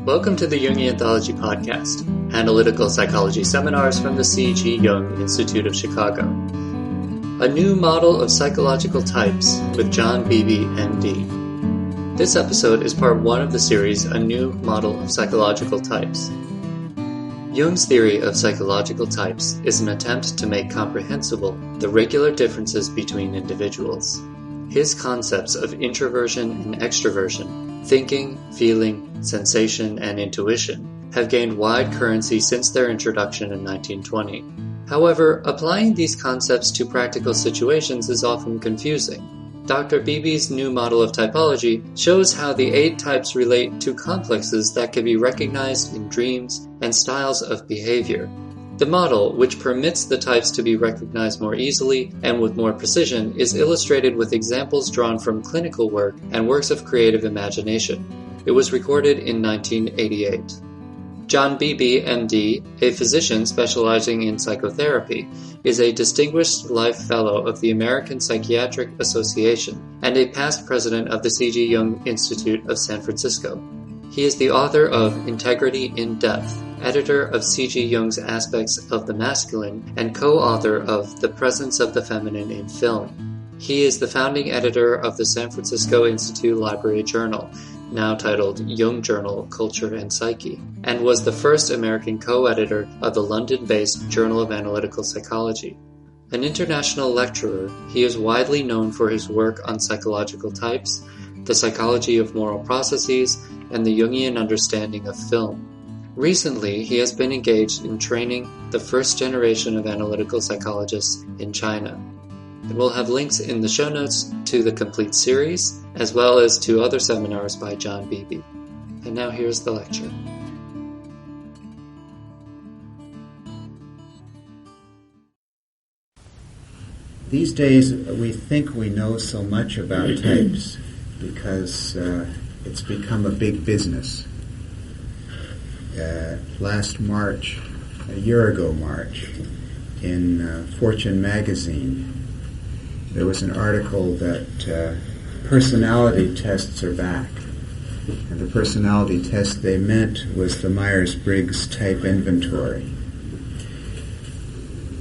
Welcome to the Jung Anthology Podcast, analytical psychology seminars from the C.G. Jung Institute of Chicago. A new model of psychological types with John Beebe, M.D. This episode is part one of the series, A New Model of Psychological Types. Jung's theory of psychological types is an attempt to make comprehensible the regular differences between individuals. His concepts of introversion and extraversion, thinking, feeling, sensation, and intuition have gained wide currency since their introduction in 1920. However, applying these concepts to practical situations is often confusing. Dr. Beebe's new model of typology shows how the 8 types relate to complexes that can be recognized in dreams and styles of behavior. The model, which permits the types to be recognized more easily and with more precision, is illustrated with examples drawn from clinical work and works of creative imagination. It was recorded in 1988. John Beebe, M.D., a physician specializing in psychotherapy, is a Distinguished Life Fellow of the American Psychiatric Association and a past president of the C.G. Jung Institute of San Francisco. He is the author of Integrity in Depth, editor of C.G. Jung's Aspects of the Masculine, and co-author of The Presence of the Feminine in Film. He is the founding editor of the San Francisco Institute Library Journal, now titled Jung Journal, Culture and Psyche, and was the first American co-editor of the London-based Journal of Analytical Psychology. An international lecturer, he is widely known for his work on psychological types, the psychology of moral processes, and the Jungian understanding of film. Recently, he has been engaged in training the first generation of analytical psychologists in China. And we'll have links in the show notes to the complete series, as well as to other seminars by John Beebe. And now here's the lecture. These days, we think we know so much about types because it's become a big business. Last March, a year ago March, in Fortune magazine, there was an article that personality tests are back. And the personality test they meant was the Myers-Briggs type inventory.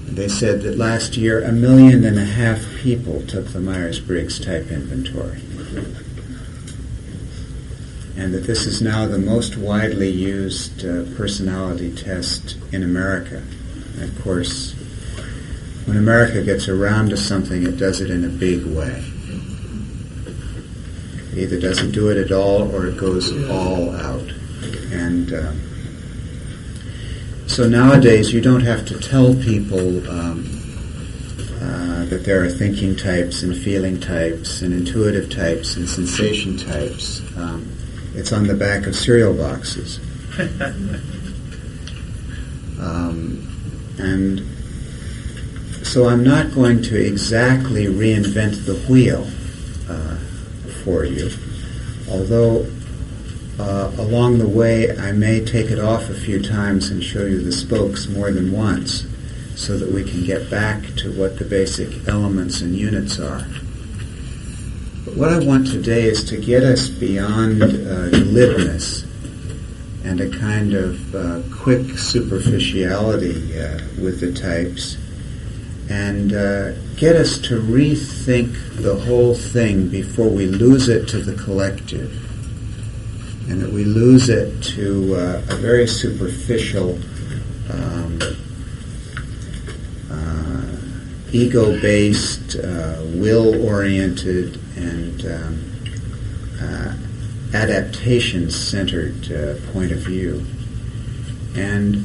They said that last year 1.5 million people took the Myers-Briggs type inventory. And that this is now the most widely used personality test in America. And of course, when America gets around to something, it does it in a big way. It either doesn't do it at all or it goes all out. And so nowadays you don't have to tell people that there are thinking types and feeling types and intuitive types and sensation types. It's on the back of cereal boxes. And so I'm not going to exactly reinvent the wheel for you, although along the way I may take it off a few times and show you the spokes more than once so that we can get back to what the basic elements and units are. But what I want today is to get us beyond glibness and a kind of quick superficiality with the types and get us to rethink the whole thing before we lose it to the collective, and that we lose it to a very superficial, ego-based, will-oriented, and adaptation-centered point of view, and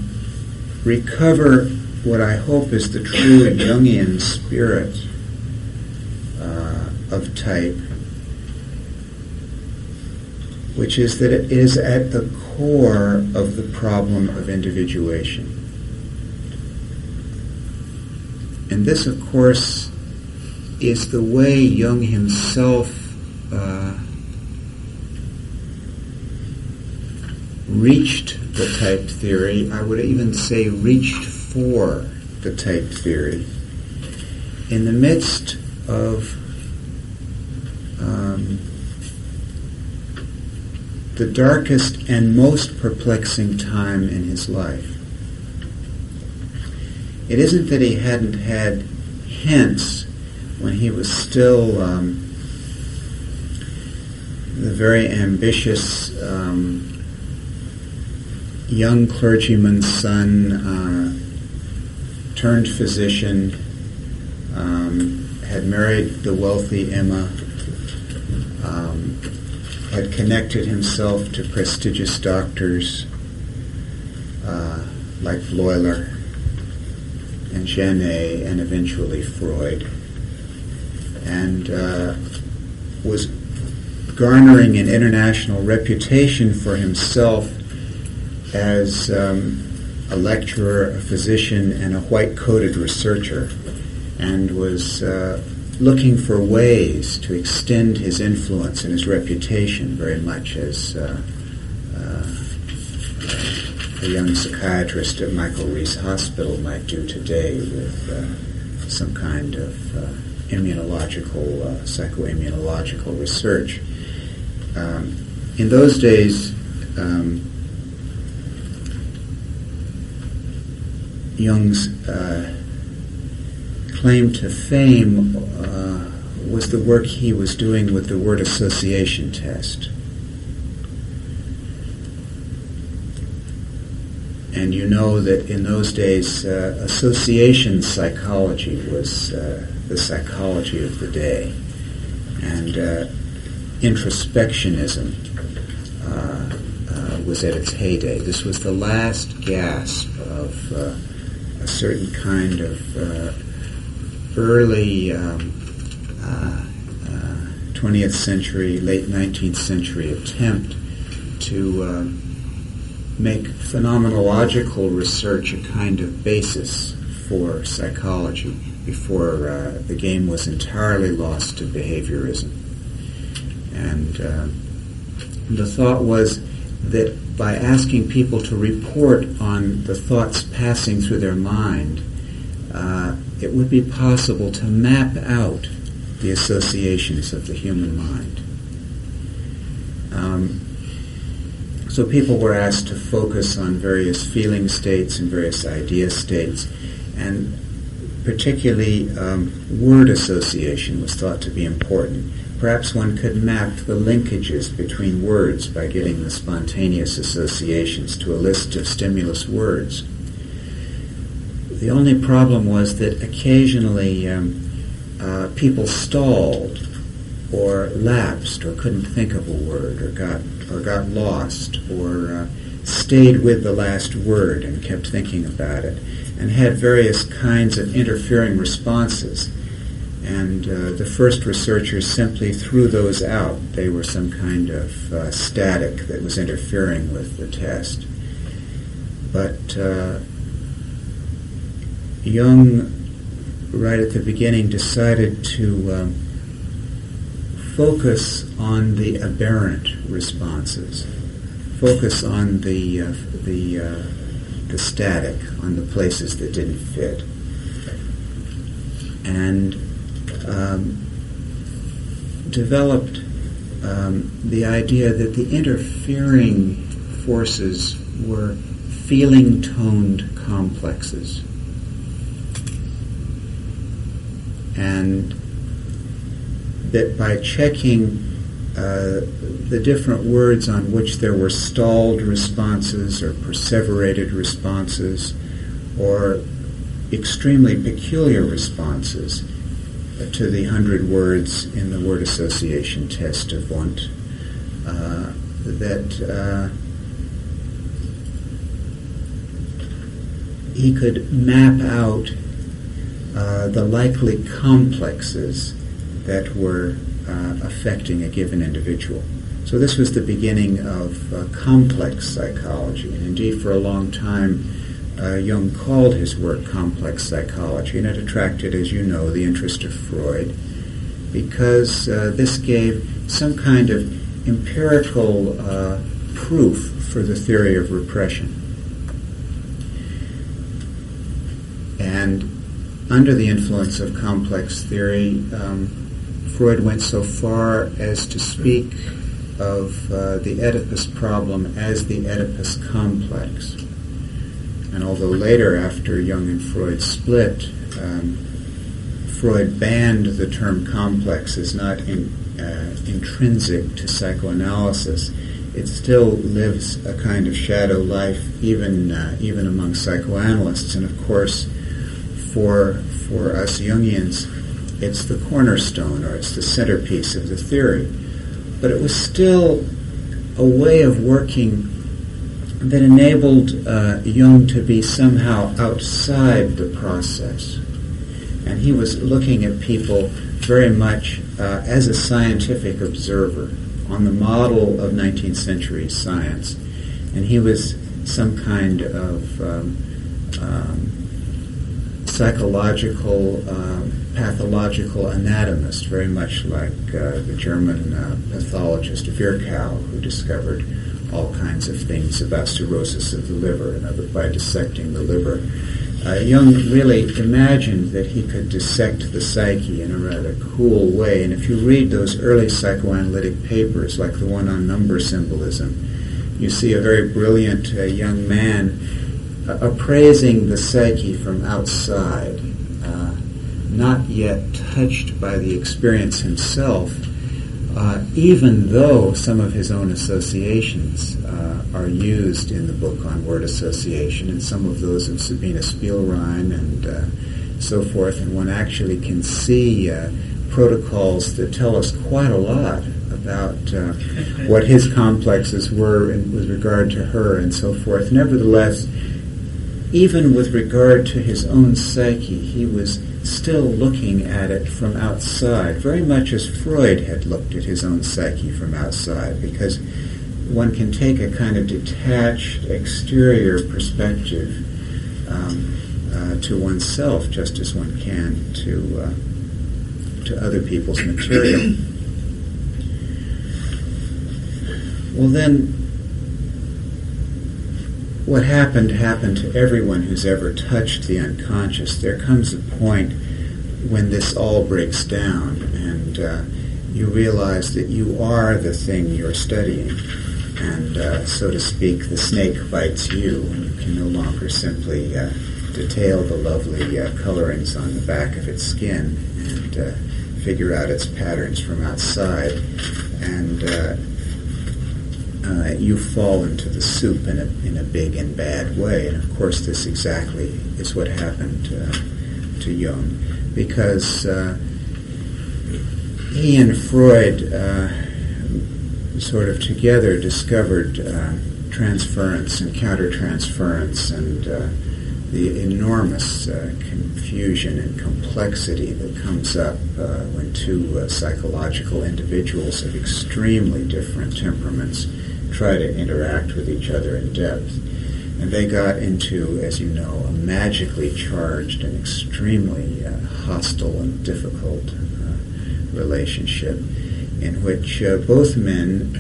recover what I hope is the true Jungian spirit of type, which is that it is at the core of the problem of individuation. And this, of course, is the way Jung himself reached the type theory. I would even say reached for the type theory in the midst of the darkest and most perplexing time in his life. It isn't that he hadn't had hints when he was still the very ambitious young clergyman's son, turned physician, had married the wealthy Emma, had connected himself to prestigious doctors like Bleuler and Janet and eventually Freud, and was garnering an international reputation for himself as a lecturer, a physician, and a white-coated researcher, and was looking for ways to extend his influence and his reputation very much as a young psychiatrist at Michael Reese Hospital might do today with some kind of psychoimmunological research. In those days, Jung's claim to fame was the work he was doing with the word association test. And you know that in those days, association psychology was the psychology of the day. And introspectionism was at its heyday. This was the last gasp of a certain kind of early 20th century, late 19th century attempt to make phenomenological research a kind of basis for psychology before the game was entirely lost to behaviorism. And the thought was that by asking people to report on the thoughts passing through their mind, it would be possible to map out the associations of the human mind. So people were asked to focus on various feeling states and various idea states, and particularly word association was thought to be important. Perhaps one could map the linkages between words by getting the spontaneous associations to a list of stimulus words. The only problem was that occasionally people stalled or lapsed or couldn't think of a word or got lost or stayed with the last word and kept thinking about it and had various kinds of interfering responses. And the first researchers simply threw those out. They were some kind of static that was interfering with the test. But Jung, right at the beginning, decided to focus on the aberrant responses, focus on the static, on the places that didn't fit, and developed the idea that the interfering forces were feeling-toned complexes. And that by checking the different words on which there were stalled responses or perseverated responses or extremely peculiar responses to the 100 words in the word association test of Wundt, that he could map out the likely complexes that were affecting a given individual. So this was the beginning of complex psychology, and indeed for a long time Jung called his work complex psychology, and it attracted, as you know, the interest of Freud, because this gave some kind of empirical proof for the theory of repression. And under the influence of complex theory, Freud went so far as to speak of the Oedipus problem as the Oedipus complex. And although later, after Jung and Freud split, Freud banned the term complex as not intrinsic to psychoanalysis, it still lives a kind of shadow life even among psychoanalysts. And of course, for us Jungians, it's the cornerstone, or it's the centerpiece of the theory. But it was still a way of working that enabled Jung to be somehow outside the process. And he was looking at people very much as a scientific observer on the model of 19th century science. And he was some kind of psychological, pathological anatomist, very much like the German pathologist Virchow, who discovered all kinds of things about cirrhosis of the liver and by dissecting the liver. Jung really imagined that he could dissect the psyche in a rather cool way, and if you read those early psychoanalytic papers, like the one on number symbolism, you see a very brilliant young man appraising the psyche from outside, not yet touched by the experience himself, even though some of his own associations are used in the book on word association, and some of those of Sabina Spielrein and so forth, and one actually can see protocols that tell us quite a lot about what his complexes were with regard to her and so forth. Nevertheless, even with regard to his own psyche, he was still looking at it from outside, very much as Freud had looked at his own psyche from outside, because one can take a kind of detached exterior perspective to oneself, just as one can to other people's material. Well, then, what happened to everyone who's ever touched the unconscious. There comes a point when this all breaks down, and you realize that you are the thing you're studying, and so to speak, the snake bites you, and you can no longer simply detail the lovely colorings on the back of its skin and figure out its patterns from outside, and you fall into the soup in a big and bad way. And of course, this exactly is what happened to Jung, because he and Freud sort of together discovered transference and countertransference and the enormous confusion and complexity that comes up when two psychological individuals of extremely different temperaments try to interact with each other in depth. And they got into, as you know, a magically charged and extremely hostile and difficult relationship in which both men,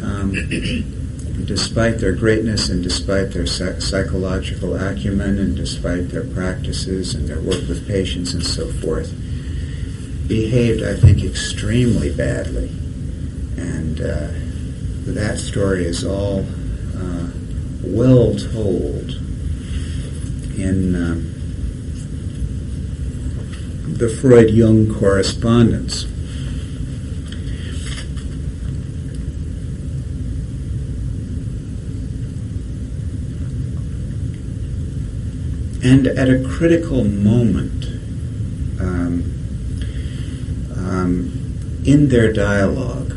despite their greatness and despite their psychological acumen and despite their practices and their work with patients and so forth, behaved, I think, extremely badly. And that story is all well told in the Freud-Jung correspondence. And at a critical moment in their dialogue,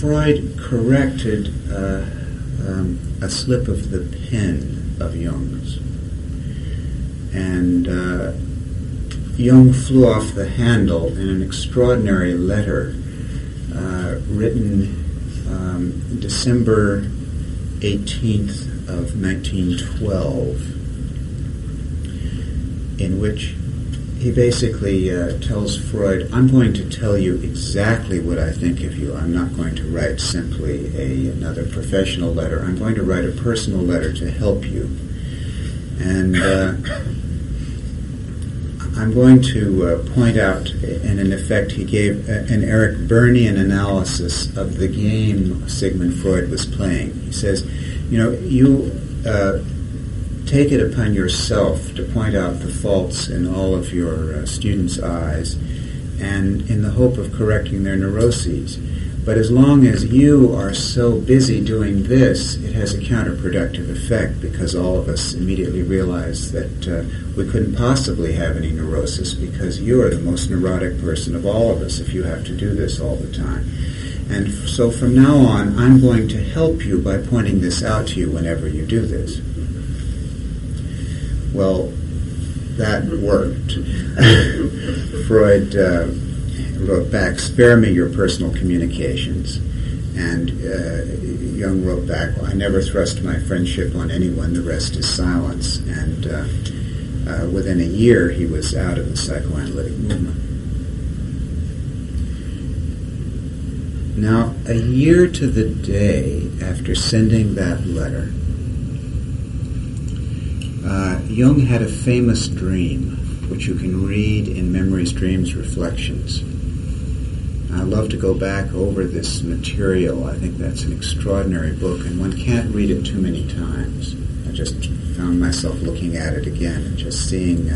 Freud corrected a slip of the pen of Jung's, and Jung flew off the handle in an extraordinary letter written December 18th of 1912, in which he basically tells Freud, I'm going to tell you exactly what I think of you. I'm not going to write simply another professional letter. I'm going to write a personal letter to help you. And I'm going to point out, and in effect he gave an Eric Bernian analysis of the game Sigmund Freud was playing. He says, you take it upon yourself to point out the faults in all of your students' eyes, and in the hope of correcting their neuroses. But as long as you are so busy doing this, it has a counterproductive effect, because all of us immediately realize that we couldn't possibly have any neurosis, because you are the most neurotic person of all of us if you have to do this all the time. And so from now on, I'm going to help you by pointing this out to you whenever you do this. Well, that worked. Freud wrote back, "Spare me your personal communications." And Jung wrote back, "Well, I never thrust my friendship on anyone, the rest is silence." And within a year, he was out of the psychoanalytic movement. Now, a year to the day after sending that letter, Jung had a famous dream, which you can read in Memories, Dreams, Reflections. I love to go back over this material. I think that's an extraordinary book, and one can't read it too many times. I just found myself looking at it again and just seeing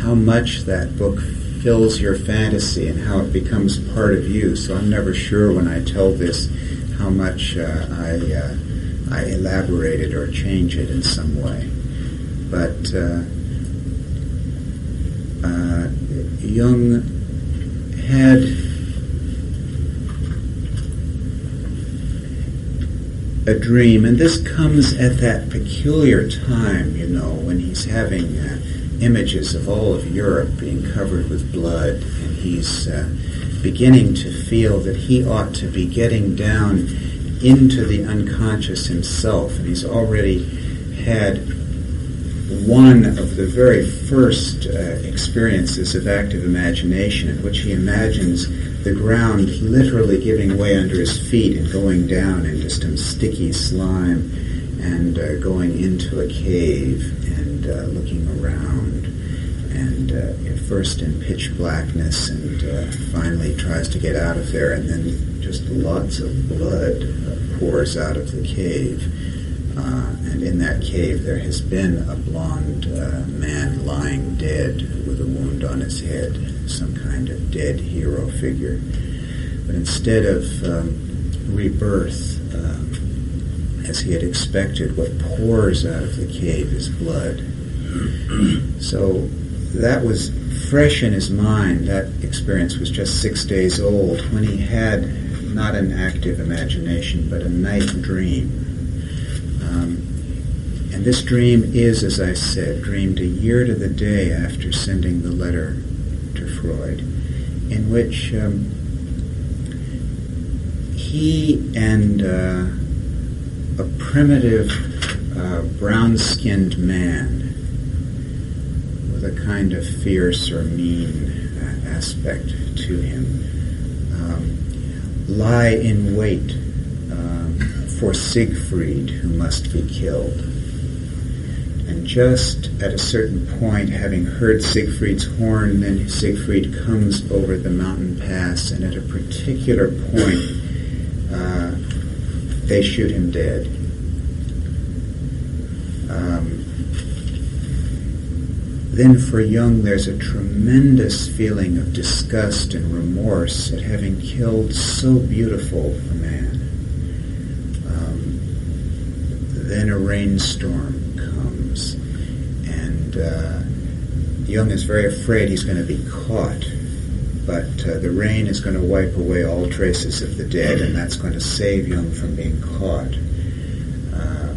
how much that book fills your fantasy and how it becomes part of you. So I'm never sure when I tell this how much I elaborate it or change it in some way. But Jung had a dream, and this comes at that peculiar time, when he's having images of all of Europe being covered with blood, and he's beginning to feel that he ought to be getting down into the unconscious himself, and he's already had one of the very first experiences of active imagination, in which he imagines the ground literally giving way under his feet and going down into some sticky slime, and going into a cave and looking around, and first in pitch blackness, and finally tries to get out of there, and then just lots of blood pours out of the cave. And in that cave there has been a blonde man lying dead with a wound on his head, some kind of dead hero figure. But instead of rebirth, as he had expected, what pours out of the cave is blood. So that was fresh in his mind. That experience was just 6 days old when he had not an active imagination, but a night dream. And this dream is, as I said, dreamed a year to the day after sending the letter to Freud, in which he and a primitive brown-skinned man with a kind of fierce or mean aspect to him lie in wait for Siegfried, who must be killed. And just at a certain point, having heard Siegfried's horn, then Siegfried comes over the mountain pass, and at a particular point, they shoot him dead. Then for Jung, there's a tremendous feeling of disgust and remorse at having killed so beautiful a man. Then a rainstorm comes, and Jung is very afraid he's going to be caught, but the rain is going to wipe away all traces of the dead, and that's going to save Jung from being caught.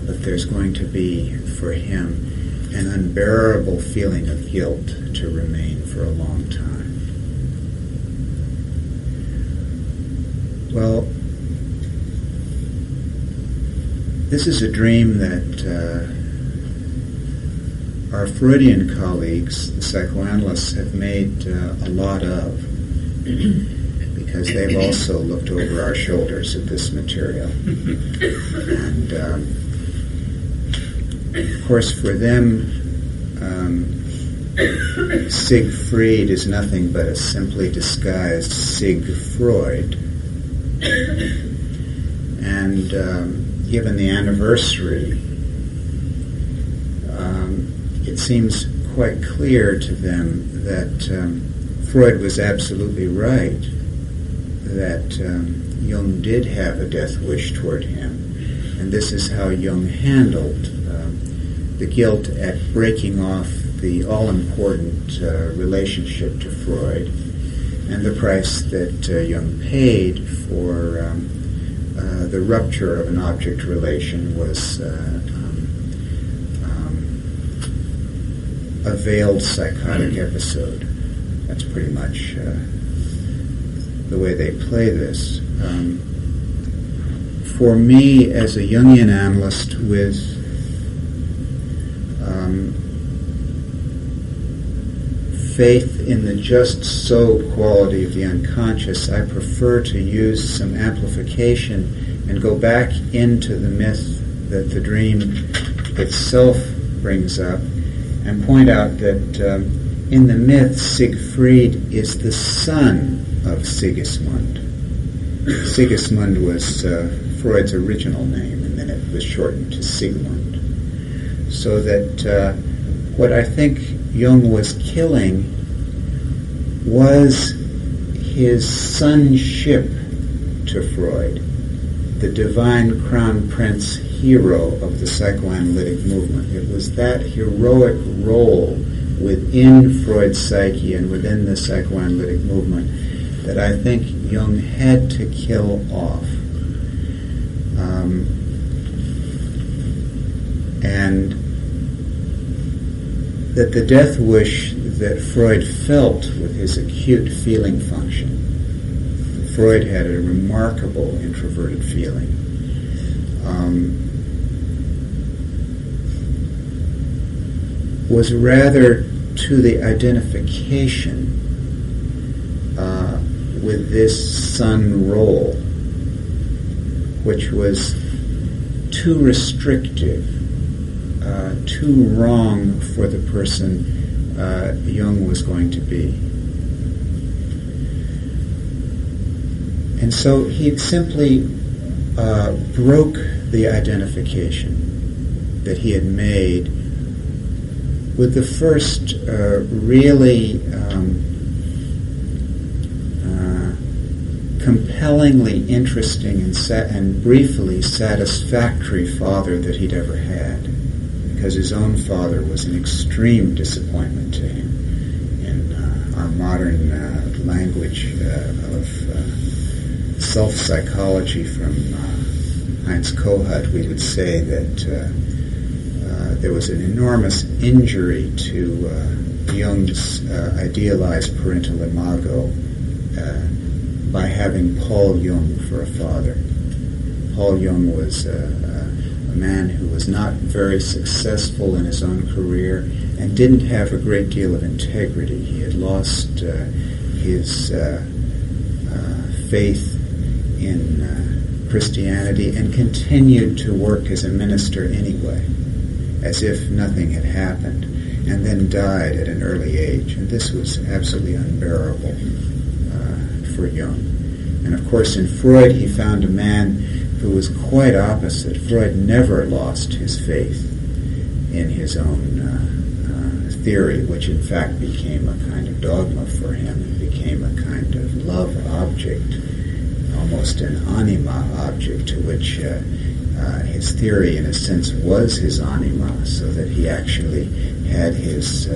But there's going to be, for him, an unbearable feeling of guilt to remain for a long time. Well, this is a dream that our Freudian colleagues, the psychoanalysts, have made a lot of, because they've also looked over our shoulders at this material. And of course, for them, Siegfried is nothing but a simply disguised Siegfried. And given the anniversary, it seems quite clear to them that Freud was absolutely right, that Jung did have a death wish toward him. And this is how Jung handled the guilt at breaking off the all-important relationship to Freud, and the price that Jung paid for the rupture of an object relation was a veiled psychotic episode. That's pretty much the way they play this. For me, as a Jungian analyst with faith in the just so quality of the unconscious, I prefer to use some amplification and go back into the myth that the dream itself brings up, and point out that in the myth, Siegfried is the son of Sigismund. Sigismund was Freud's original name, and then it was shortened to Sigmund. So that what I think Jung was killing was his sonship to Freud, the divine crown prince hero of the psychoanalytic movement. It was that heroic role within Freud's psyche and within the psychoanalytic movement that I think Jung had to kill off. And that the death wish that Freud felt with his acute feeling function, Freud had a remarkable introverted feeling, was rather to the identification with this son role, which was too restrictive, too wrong for the person Jung was going to be. And so he simply broke the identification that he had made with the first really compellingly interesting and briefly satisfactory father that he'd ever had, because his own father was an extreme disappointment to him. In our modern language of self-psychology from Heinz Kohut, we would say that there was an enormous injury to Jung's idealized parental imago by having Paul Jung for a father. Paul Jung was a man who was not very successful in his own career and didn't have a great deal of integrity. He had lost his faith in Christianity and continued to work as a minister anyway, as if nothing had happened, and then died at an early age. And this was absolutely unbearable for Jung. And of course, in Freud, he found a man who was quite opposite. Freud never lost his faith in his own theory, which in fact became a kind of dogma for him. It became a kind of love object, almost an anima object, to which his theory, in a sense, was his anima, so that he actually had his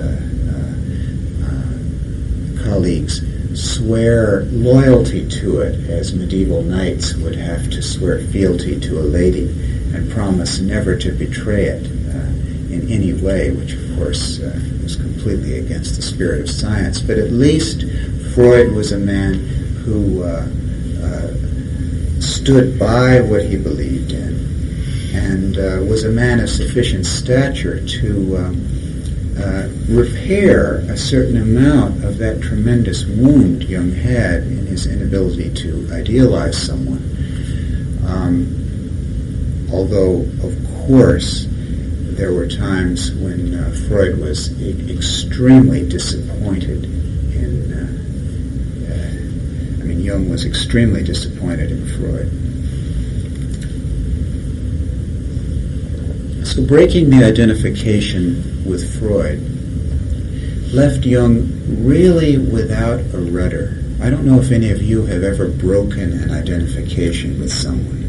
colleagues swear loyalty to it, as medieval knights would have to swear fealty to a lady and promise never to betray it in any way, which of course was completely against the spirit of science. But at least Freud was a man who stood by what he believed in, and was a man of sufficient stature to repair a certain amount of that tremendous wound Jung had in his inability to idealize someone. Although, of course, there were times when Freud was extremely disappointed in, Jung was extremely disappointed in Freud. So breaking the identification with Freud left Jung really without a rudder. I don't know if any of you have ever broken an identification with someone,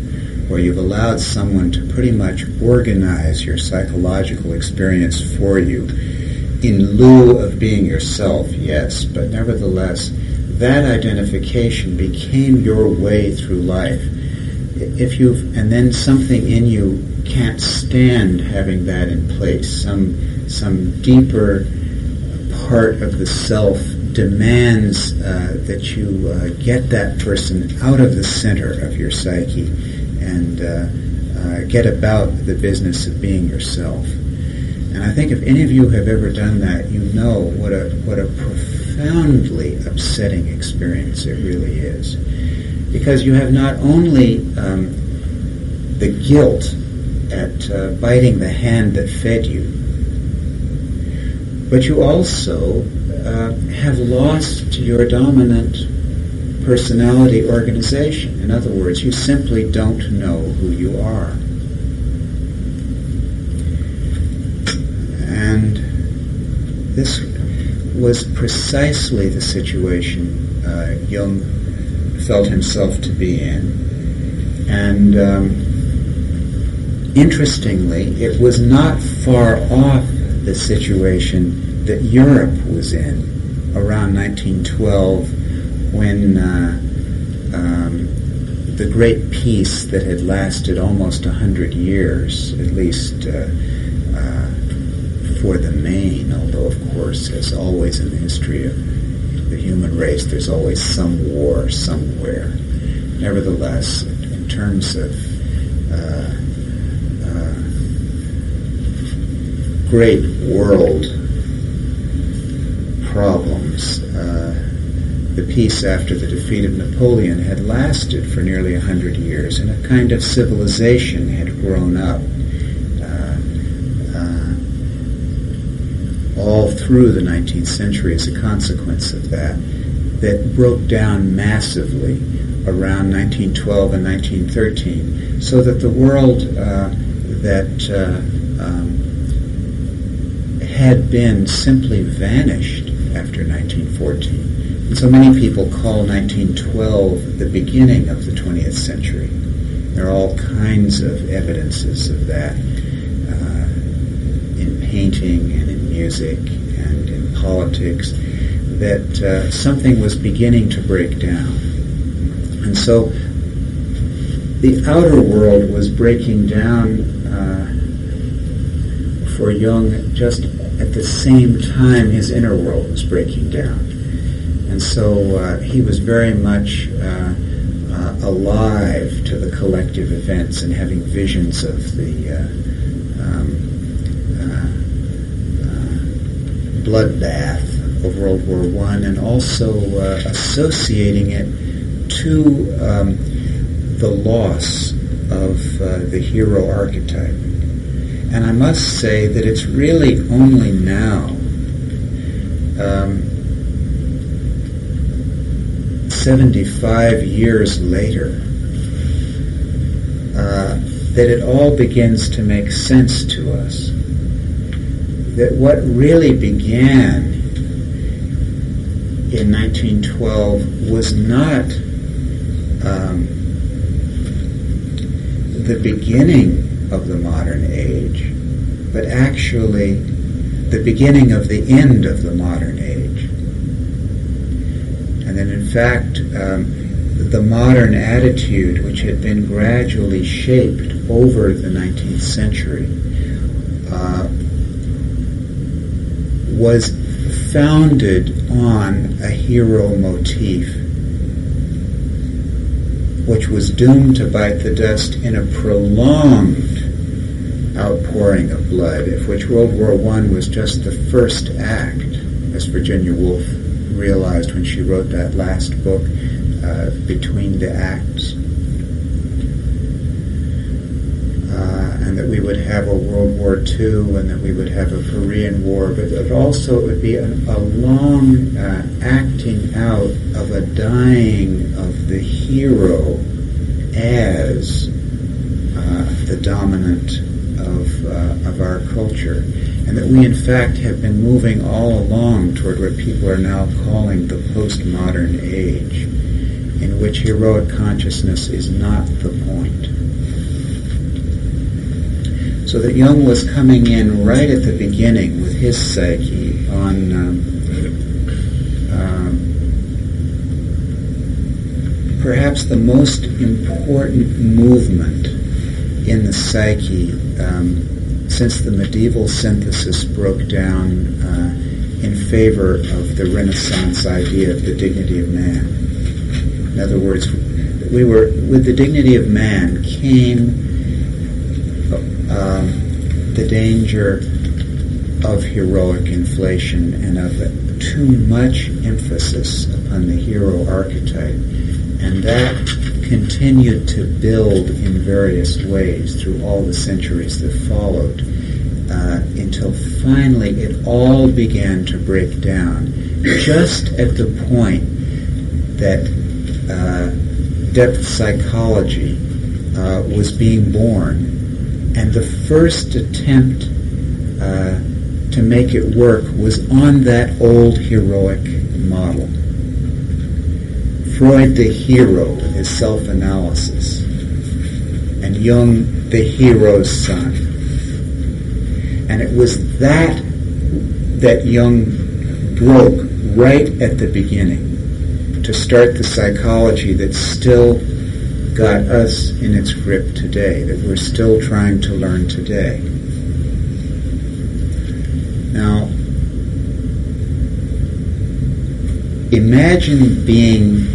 where you've allowed someone to pretty much organize your psychological experience for you in lieu of being yourself, yes, but nevertheless, that identification became your way through life. And then something in you can't stand having that in place. Some deeper part of the self demands that you get that person out of the center of your psyche and get about the business of being yourself. And I think if any of you have ever done that, you know what a profoundly upsetting experience it really is. Because you have not only the guilt at biting the hand that fed you, but you also have lost your dominant personality organization. In other words, you simply don't know who you are. And this was precisely the situation Jung felt himself to be in. And interestingly, it was not far off the situation that Europe was in around 1912 when the great peace that had lasted almost 100 years, at least for the main, although of course, as always in the history of the human race, there's always some war somewhere. Nevertheless, in terms of great world problems, the peace after the defeat of Napoleon had lasted for nearly 100 years, and a kind of civilization had grown up all through the 19th century as a consequence of that broke down massively around 1912 and 1913, so that the world that had been simply vanished after 1914. And so many people call 1912 the beginning of the 20th century. There are all kinds of evidences of that in painting and in music and in politics, that something was beginning to break down. And so the outer world was breaking down for Jung just at the same time his inner world was breaking down. And so he was very much alive to the collective events and having visions of the bloodbath of World War I, and also associating it to the loss of the hero archetype. And I must say that it's really only now, 75 years later, that it all begins to make sense to us. That what really began in 1912 was not the beginning of the modern age, but actually the beginning of the end of the modern age. And then in fact, the modern attitude, which had been gradually shaped over the 19th century, was founded on a hero motif, which was doomed to bite the dust in a prolonged outpouring of blood, of which World War I was just the first act, as Virginia Woolf realized when she wrote that last book, Between the Acts. and that we would have a World War II, and that we would have a Korean War, but that also it would be a long acting out of a dying of the hero as the dominant of our culture, and that we in fact have been moving all along toward what people are now calling the postmodern age, in which heroic consciousness is not the point. So that Jung was coming in right at the beginning with his psyche on perhaps the most important movement in the psyche since the medieval synthesis broke down in favor of the Renaissance idea of the dignity of man. In other words, with the dignity of man came the danger of heroic inflation and of too much emphasis upon the hero archetype. And that continued to build in various ways through all the centuries that followed, until finally it all began to break down, just at the point that depth psychology was being born. And the first attempt to make it work was on that old heroic model. Freud the hero with his self-analysis, and Jung the hero's son. And it was that Jung broke right at the beginning to start the psychology that still got us in its grip today, that we're still trying to learn today. Now, imagine being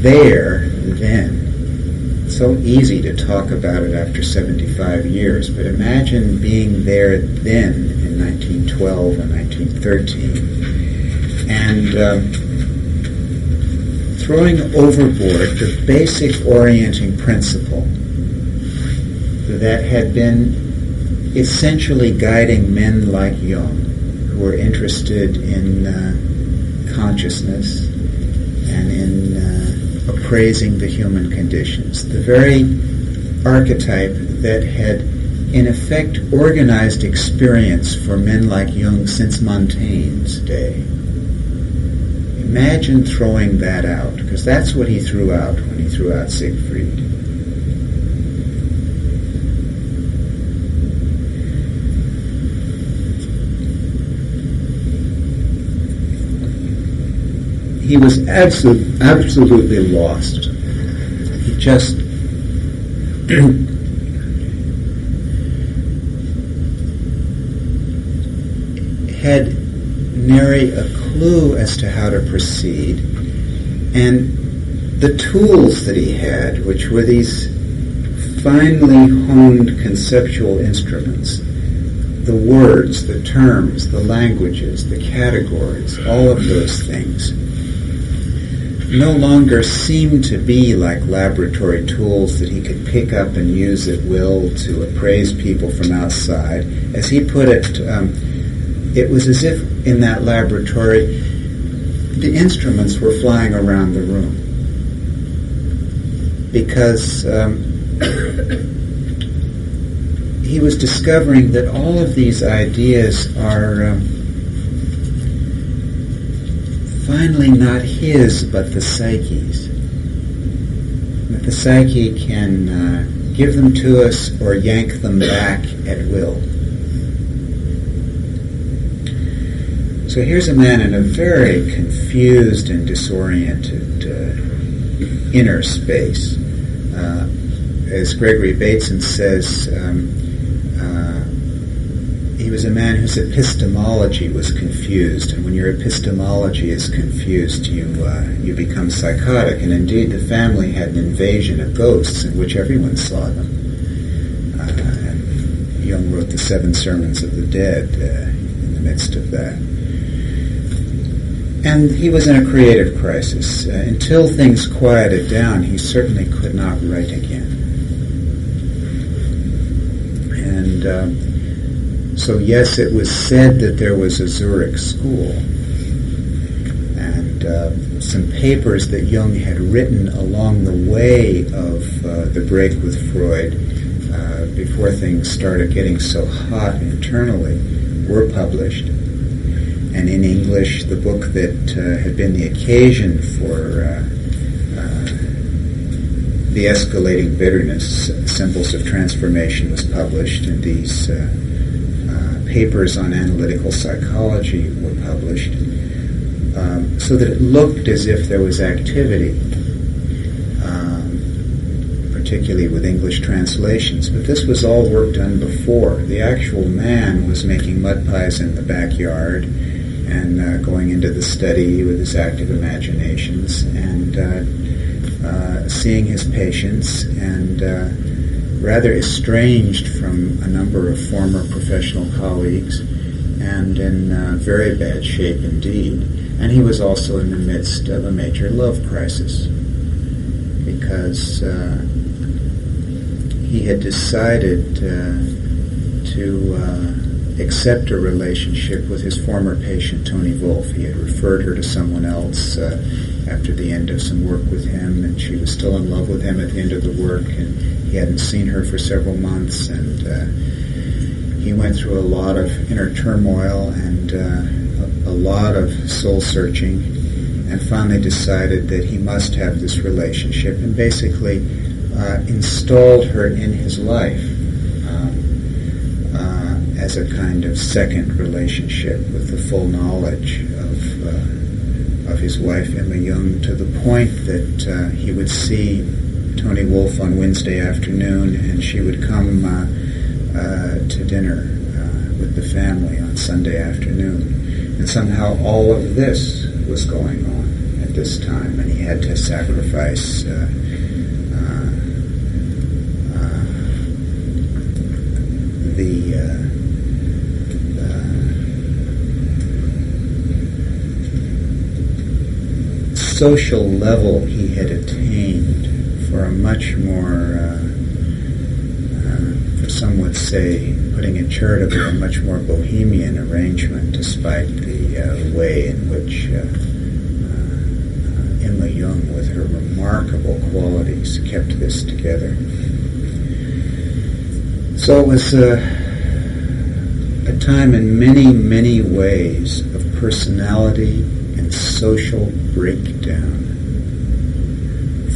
there then. It's so easy to talk about it after 75 years, but imagine being there then in 1912 and 1913 and throwing overboard the basic orienting principle that had been essentially guiding men like Jung, who were interested in consciousness and in appraising the human conditions. The very archetype that had, in effect, organized experience for men like Jung since Montaigne's day. Imagine throwing that out, because that's what he threw out when he threw out Siegfried. He was absolutely lost. He just had nary a clue as to how to proceed, and the tools that he had, which were these finely honed conceptual instruments, the words, the terms, the languages, the categories, all of those things, no longer seemed to be like laboratory tools that he could pick up and use at will to appraise people from outside. As he put it, it was as if in that laboratory the instruments were flying around the room, because he was discovering that all of these ideas are finally not his, but the psyche's. That the psyche can give them to us or yank them back at will. So here's a man in a very confused and disoriented inner space. As Gregory Bateson says, he was a man whose epistemology was confused, and when your epistemology is confused, you become psychotic. And indeed, the family had an invasion of ghosts in which everyone saw them. And Jung wrote the 7 Sermons of the Dead in the midst of that. And he was in a creative crisis. Until things quieted down, he certainly could not write again. so yes, it was said that there was a Zurich school, and some papers that Jung had written along the way of the break with Freud, before things started getting so hot internally, were published. And in English, the book that had been the occasion for the escalating bitterness, Symbols of Transformation, was published, and these papers on analytical psychology were published, so that it looked as if there was activity, particularly with English translations. But this was all work done before. The actual man was making mud pies in the backyard and going into the study with his active imaginations and seeing his patients, and rather estranged from a number of former professional colleagues, and in very bad shape indeed. And he was also in the midst of a major love crisis, because he had decided to accept a relationship with his former patient, Tony Wolfe. He had referred her to someone else after the end of some work with him, and she was still in love with him at the end of the work, and he hadn't seen her for several months, and he went through a lot of inner turmoil and a lot of soul-searching, and finally decided that he must have this relationship, and basically installed her in his life as a kind of second relationship with the full knowledge of his wife, Emma Jung, to the point that he would see Tony Wolfe on Wednesday afternoon, and she would come to dinner with the family on Sunday afternoon. And somehow all of this was going on at this time, and he had to sacrifice the social level he had attained for a much more, some would say, putting it charitably, a much more bohemian arrangement, despite the way in which Emma Jung, with her remarkable qualities, kept this together. So it was a time in many, many ways of personality and social breakdown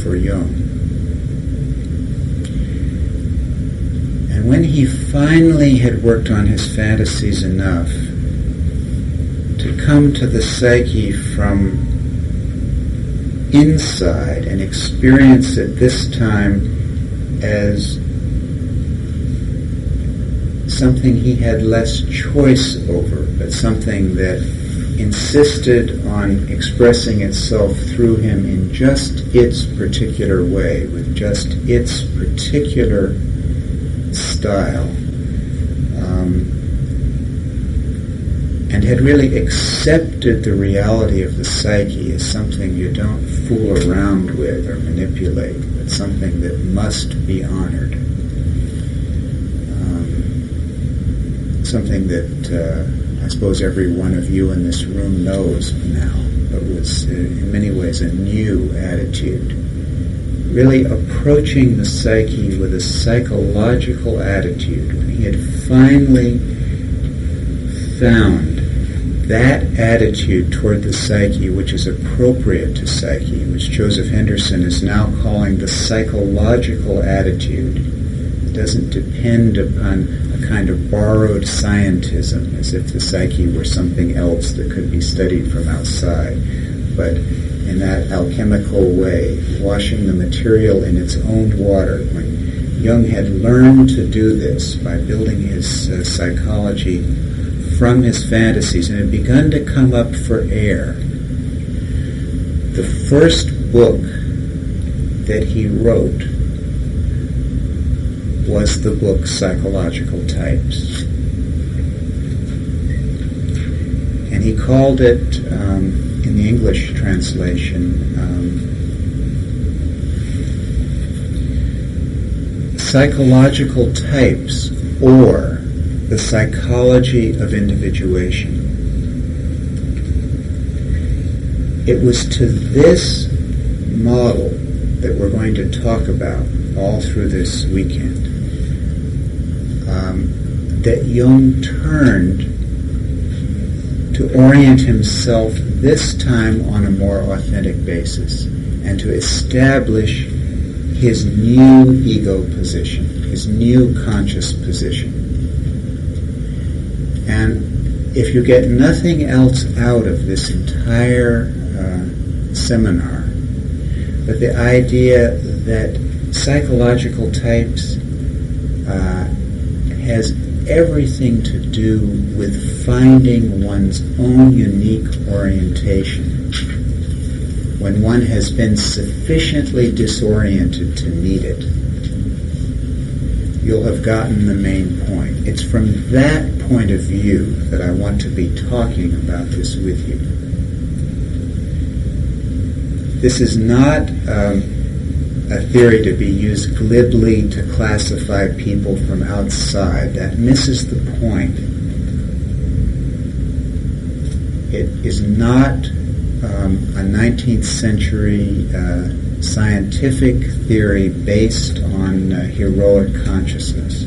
for Jung. And when he finally had worked on his fantasies enough to come to the psyche from inside and experience it this time as something he had less choice over, but something that insisted on expressing itself through him in just its particular way, with just its particular style, and had really accepted the reality of the psyche as something you don't fool around with or manipulate, but something that must be honored. Something that I suppose every one of you in this room knows now, but was in many ways a new attitude. Really approaching the psyche with a psychological attitude. When he had finally found that attitude toward the psyche which is appropriate to psyche, which Joseph Henderson is now calling the psychological attitude. It doesn't depend upon a kind of borrowed scientism, as if the psyche were something else that could be studied from outside, but in that alchemical way, washing the material in its own water. When Jung had learned to do this by building his psychology from his fantasies and had begun to come up for air, the first book that he wrote was the book Psychological Types. And he called it, in the English translation, Psychological Types, or the psychology of individuation. It was to this model that we're going to talk about all through this weekend that Jung turned to orient himself this time on a more authentic basis and to establish his new ego position, his new conscious position. And if you get nothing else out of this entire seminar, but the idea that psychological types has everything to do with finding one's own unique orientation when one has been sufficiently disoriented to need it, you'll have gotten the main point. It's from that point of view that I want to be talking about this with you. This is not a theory to be used glibly to classify people from outside. That misses the point. It is not a 19th century scientific theory based on heroic consciousness.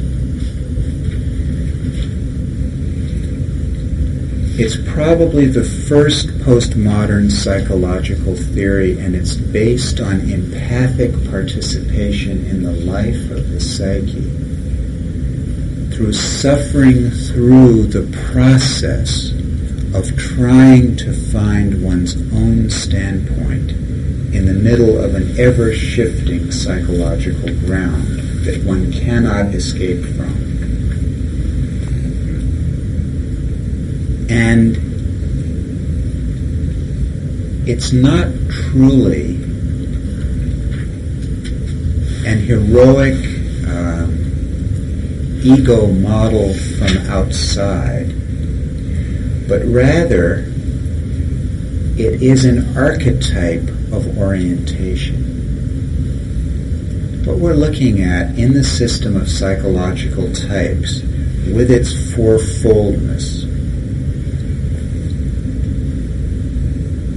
It's probably the first postmodern psychological theory, and it's based on empathic participation in the life of the psyche through suffering through the process of trying to find one's own standpoint in the middle of an ever-shifting psychological ground that one cannot escape from. And it's not truly an heroic ego model from outside, but rather it is an archetype of orientation. What we're looking at in the system of psychological types with its fourfoldness,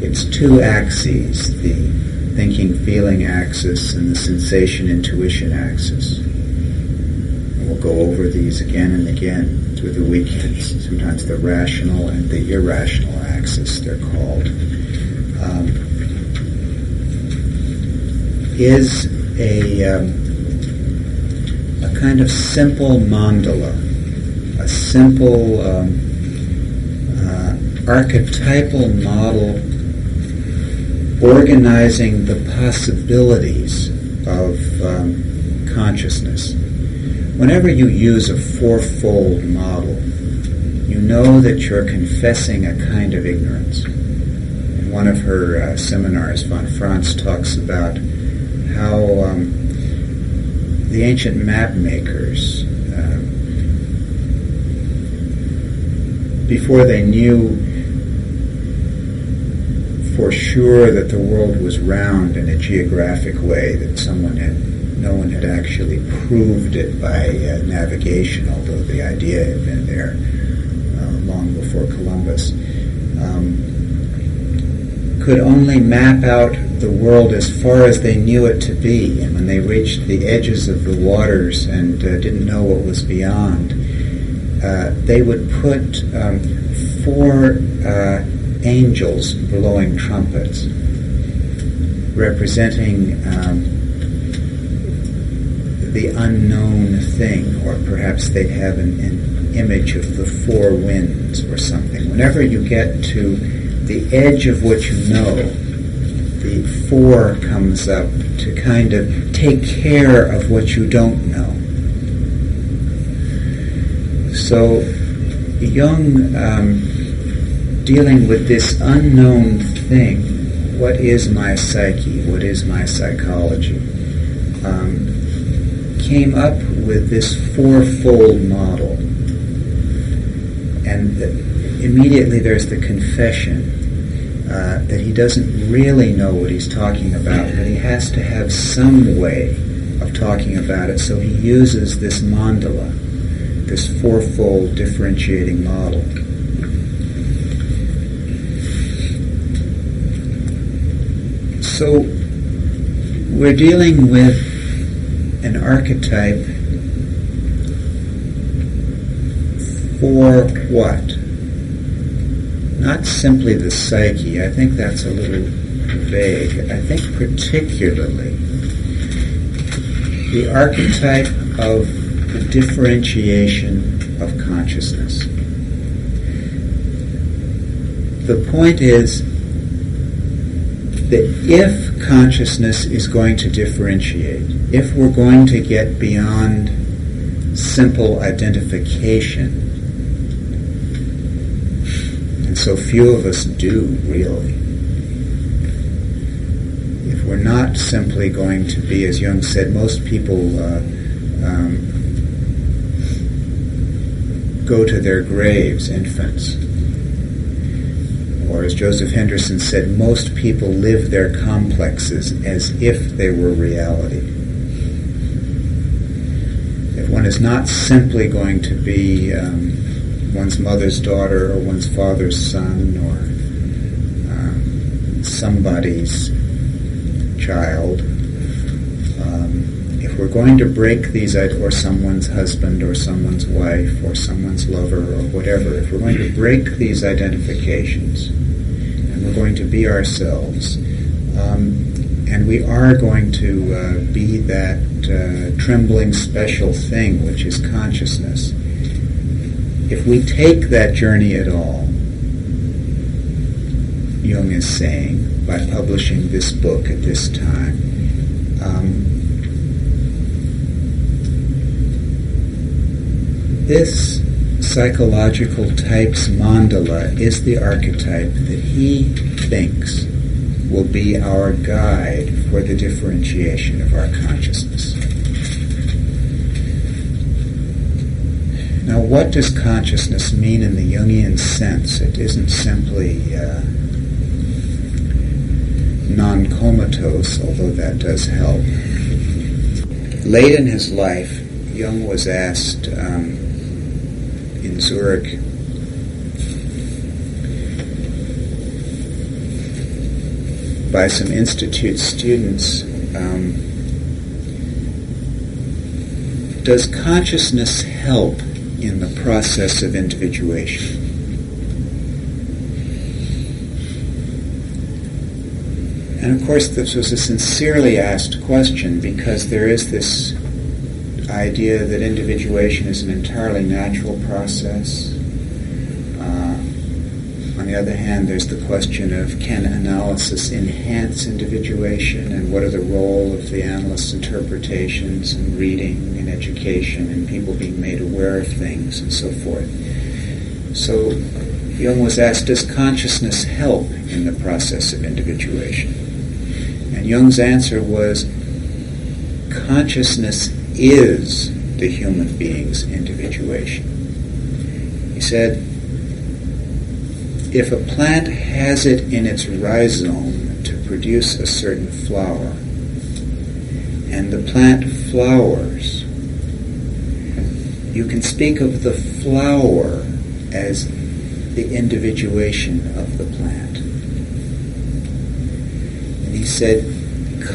its two axes, the thinking-feeling axis and the sensation-intuition axis. And we'll go over these again and again through the weekends. Sometimes the rational and the irrational axis, they're called, is a kind of simple mandala, a simple archetypal model organizing the possibilities of consciousness. Whenever you use a fourfold model, you know that you're confessing a kind of ignorance. In one of her seminars, von Franz talks about how the ancient map makers, before they knew for sure that the world was round in a geographic way, that no one had actually proved it by navigation, although the idea had been there long before Columbus, could only map out the world as far as they knew it to be. And when they reached the edges of the waters and didn't know what was beyond, they would put 4 angels blowing trumpets, representing the unknown thing, or perhaps they'd have an image of the 4 winds or something. Whenever you get to the edge of what you know, the 4 comes up to kind of take care of what you don't know. So Jung, dealing with this unknown thing, what is my psyche, what is my psychology, came up with this fourfold model. And immediately there's the confession that he doesn't really know what he's talking about, but he has to have some way of talking about it, so he uses this mandala this fourfold differentiating model. So we're dealing with an archetype for what? Not simply the psyche. I think that's a little vague. I think particularly the archetype of the differentiation of consciousness. The point is that if consciousness is going to differentiate, if we're going to get beyond simple identification, and so few of us do really, if we're not simply going to be, as Jung said, most people go to their graves, infants. Or as Joseph Henderson said, most people live their complexes as if they were reality. If one is not simply going to be one's mother's daughter or one's father's son or somebody's child, if we're going to break these, or someone's husband or someone's wife or someone's lover or whatever, if we're going to break these identifications and we're going to be ourselves, and we are going to be that trembling special thing which is consciousness, if we take that journey at all, Jung is saying, by publishing this book at this time, this psychological type's mandala is the archetype that he thinks will be our guide for the differentiation of our consciousness. Now, what does consciousness mean in the Jungian sense? It isn't simply non-comatose, although that does help. Late in his life, Jung was asked in Zurich by some institute students, does consciousness help in the process of individuation? And of course this was a sincerely asked question, because there is this idea that individuation is an entirely natural process. On the other hand, there's the question of, can analysis enhance individuation, and what are the role of the analyst's interpretations and reading and education and people being made aware of things and so forth. So Jung was asked, does consciousness help in the process of individuation? And Jung's answer was, consciousness is the human being's individuation. He said, if a plant has it in its rhizome to produce a certain flower, and the plant flowers, you can speak of the flower as the individuation of the plant. And he said,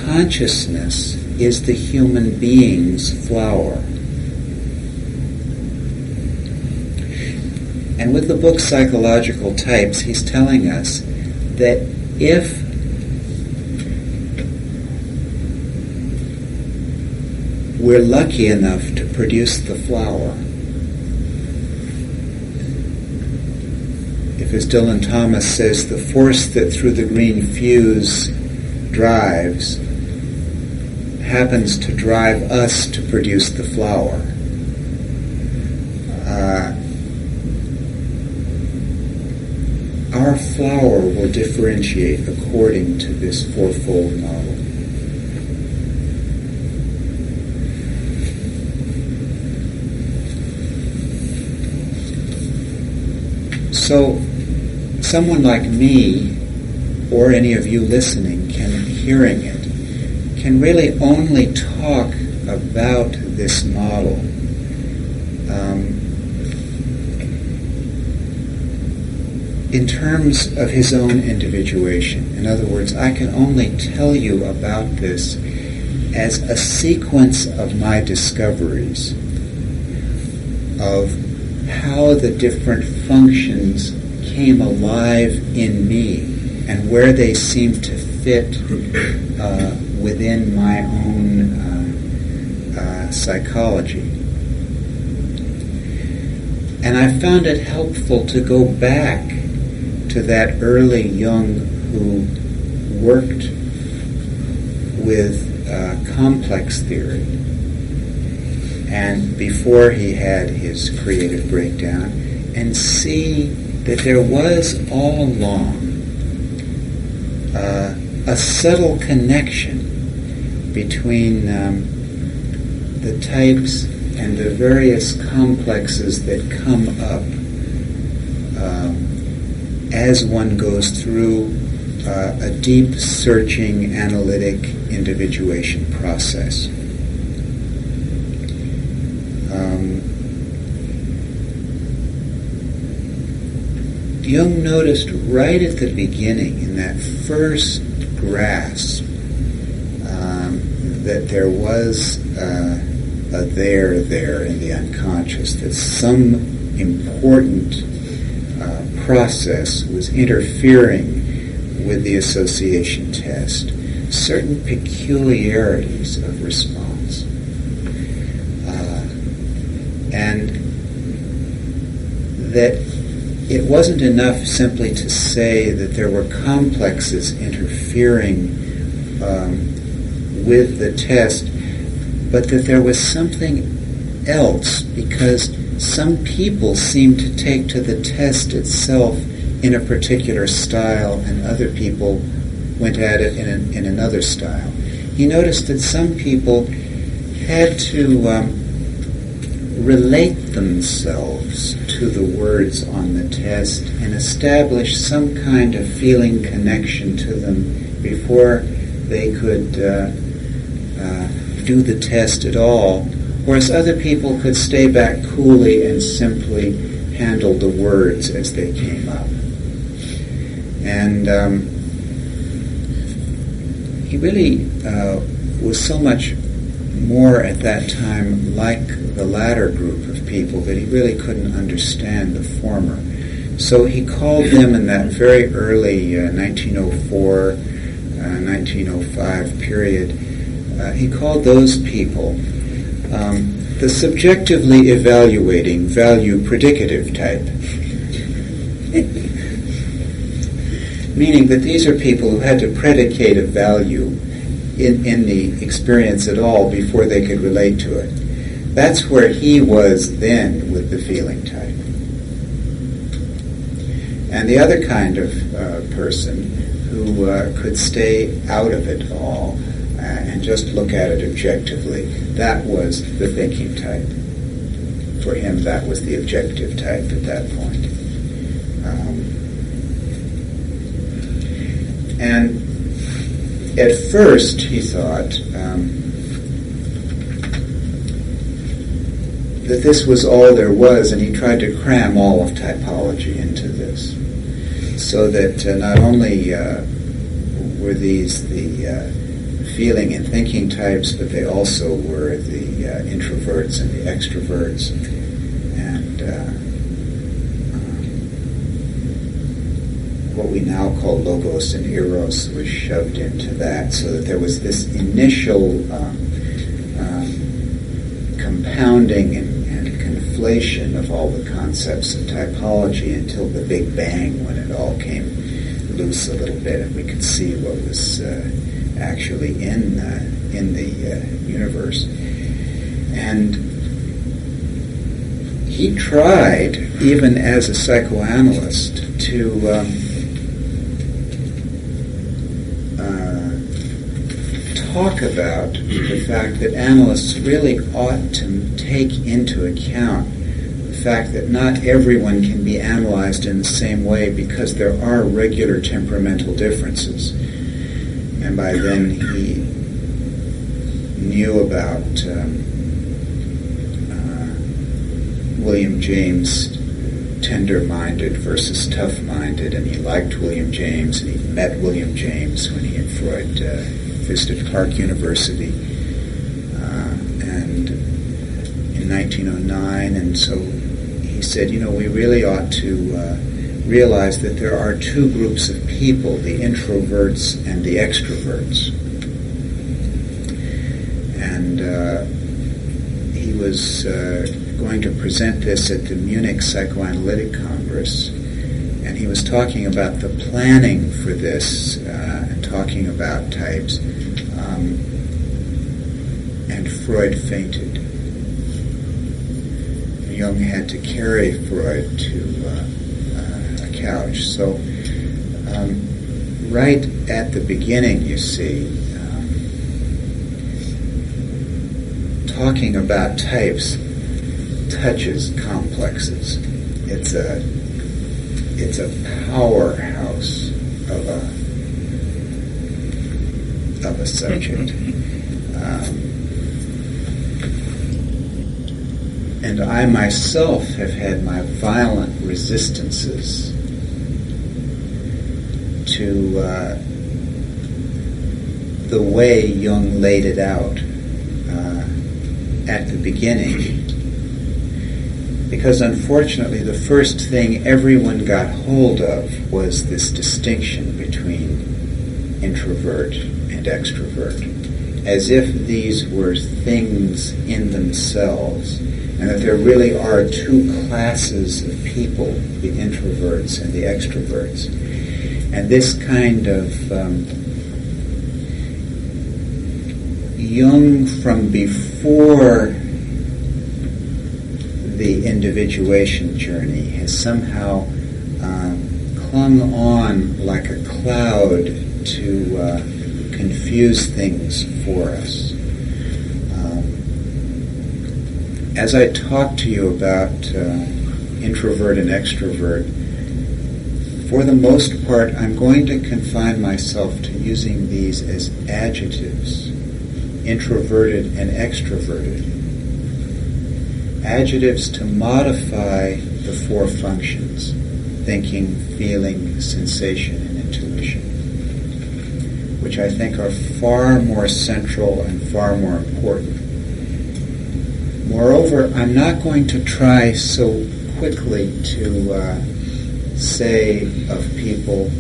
consciousness is the human being's flower. And with the book Psychological Types, he's telling us that if we're lucky enough to produce the flower, if, as Dylan Thomas says, the force that through the green fuse drives happens to drive us to produce the flower, our flower will differentiate according to this fourfold model. So, someone like me, or any of you listening, hearing it, can really only talk about this model in terms of his own individuation. In other words, I can only tell you about this as a sequence of my discoveries of how the different functions came alive in me and where they seem to fit within my own psychology. And I found it helpful to go back to that early Jung who worked with complex theory, and before he had his creative breakdown, and see that there was all along a subtle connection between the types and the various complexes that come up as one goes through a deep searching analytic individuation process. Jung noticed right at the beginning, in that first grasp, that there was a there in the unconscious, that some important process was interfering with the association test, certain peculiarities of response. And that it wasn't enough simply to say that there were complexes interfering with the test, but that there was something else, because some people seemed to take to the test itself in a particular style and other people went at it in another style. He noticed that some people had to relate themselves to the words on the test and establish some kind of feeling connection to them before they could do the test at all, whereas other people could stay back coolly and simply handle the words as they came up. And he really was so much more at that time like the latter group of people that he really couldn't understand the former. So he called them in that very early 1904, 1905 period, he called those people the subjectively evaluating value predicative type. Meaning that these are people who had to predicate a value in the experience at all before they could relate to it. That's where he was then with the feeling type. And the other kind of person who could stay out of it all and just look at it objectively, that was the thinking type. For him, that was the objective type at that point. And at first, he thought that this was all there was, and he tried to cram all of typology into this, so that not only were these the feeling and thinking types, but they also were the introverts and the extroverts, and what we now call logos and eros was shoved into that, so that there was this initial compounding and conflation of all the concepts of typology until the Big Bang, when it all came loose a little bit and we could see what was actually in the universe. And he tried, even as a psychoanalyst, to talk about the fact that analysts really ought to take into account the fact that not everyone can be analyzed in the same way, because there are regular temperamental differences. And by then he knew about William James' tender-minded versus tough-minded, and he liked William James, and he met William James when he and Freud visited Clark University, and in 1909, and so he said, we really ought to realize that there are two groups of people, the introverts and the extroverts. And he was going to present this at the Munich Psychoanalytic Congress, and he was talking about the planning for this and talking about types, and Freud fainted. Jung had to carry Freud to a couch. So right at the beginning, you see, talking about types touches complexes. It's a powerhouse of a subject. And I myself have had my violent resistances to the way Jung laid it out at the beginning. Because unfortunately the first thing everyone got hold of was this distinction between introvert and extrovert, as if these were things in themselves, and that there really are two classes of people, the introverts and the extroverts. And this kind of Jung from before the individuation journey has somehow clung on like a cloud to confuse things for us. As I talk to you about introvert and extrovert, for the most part, I'm going to confine myself to using these as adjectives, introverted and extroverted. Adjectives to modify the four functions: thinking, feeling, sensation, and intuition, which I think are far more central and far more important. Moreover, I'm not going to try so quickly to say of people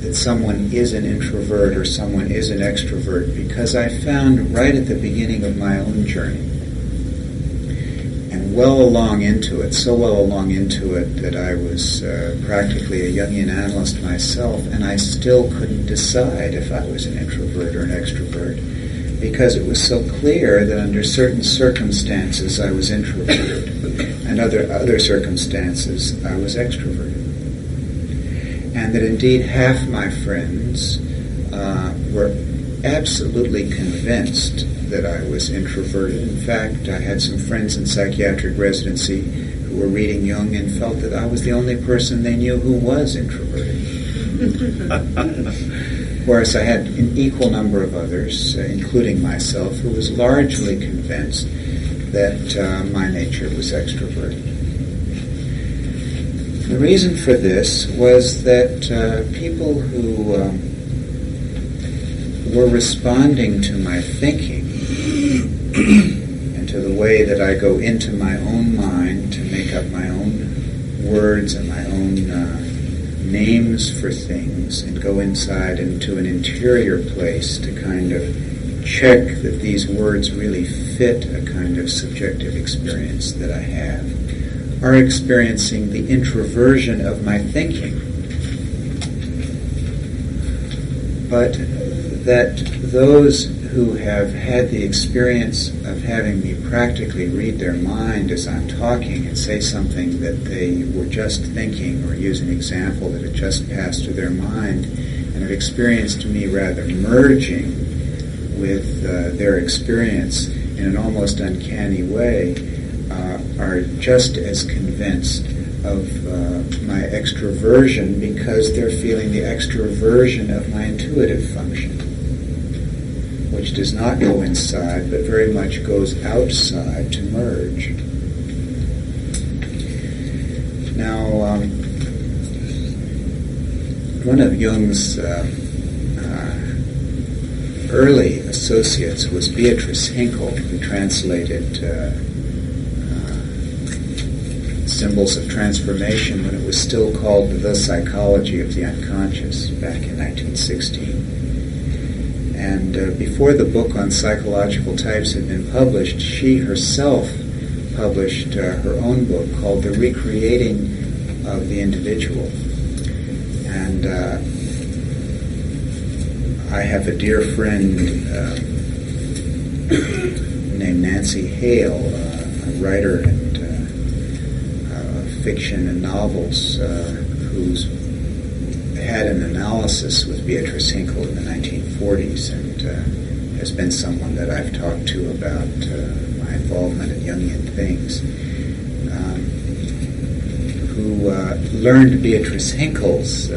that someone is an introvert or someone is an extrovert, because I found right at the beginning of my own journey, and well along into it, so well along into it that I was practically a Jungian analyst myself, and I still couldn't decide if I was an introvert or an extrovert, because it was so clear that under certain circumstances I was introverted, and other circumstances I was extroverted. And that indeed half my friends were absolutely convinced that I was introverted. In fact, I had some friends in psychiatric residency who were reading Jung and felt that I was the only person they knew who was introverted. Whereas I had an equal number of others, including myself, who was largely convinced that my nature was extroverted. The reason for this was that people who were responding to my thinking and to the way that I go into my own mind to make up my own words and my own names for things, and go inside into an interior place to kind of check that these words really fit a kind of subjective experience that I have, are experiencing the introversion of my thinking. But that those who have had the experience of having me practically read their mind as I'm talking and say something that they were just thinking, or use an example that had just passed through their mind, and have experienced me rather merging with their experience in an almost uncanny way, are just as convinced of my extraversion, because they're feeling the extraversion of my intuitive function, which does not go inside, but very much goes outside to merge. Now, one of Jung's early associates was Beatrice Hinkle, who translated Symbols of Transformation when it was still called The Psychology of the Unconscious back in 1916. And before the book on psychological types had been published, she herself published her own book called The Recreating of the Individual. And I have a dear friend named Nancy Hale, a writer and fiction and novels, who's had an analysis with Beatrice Hinkle in the 1940s and has been someone that I've talked to about my involvement in Jungian things, who learned Beatrice Hinkle's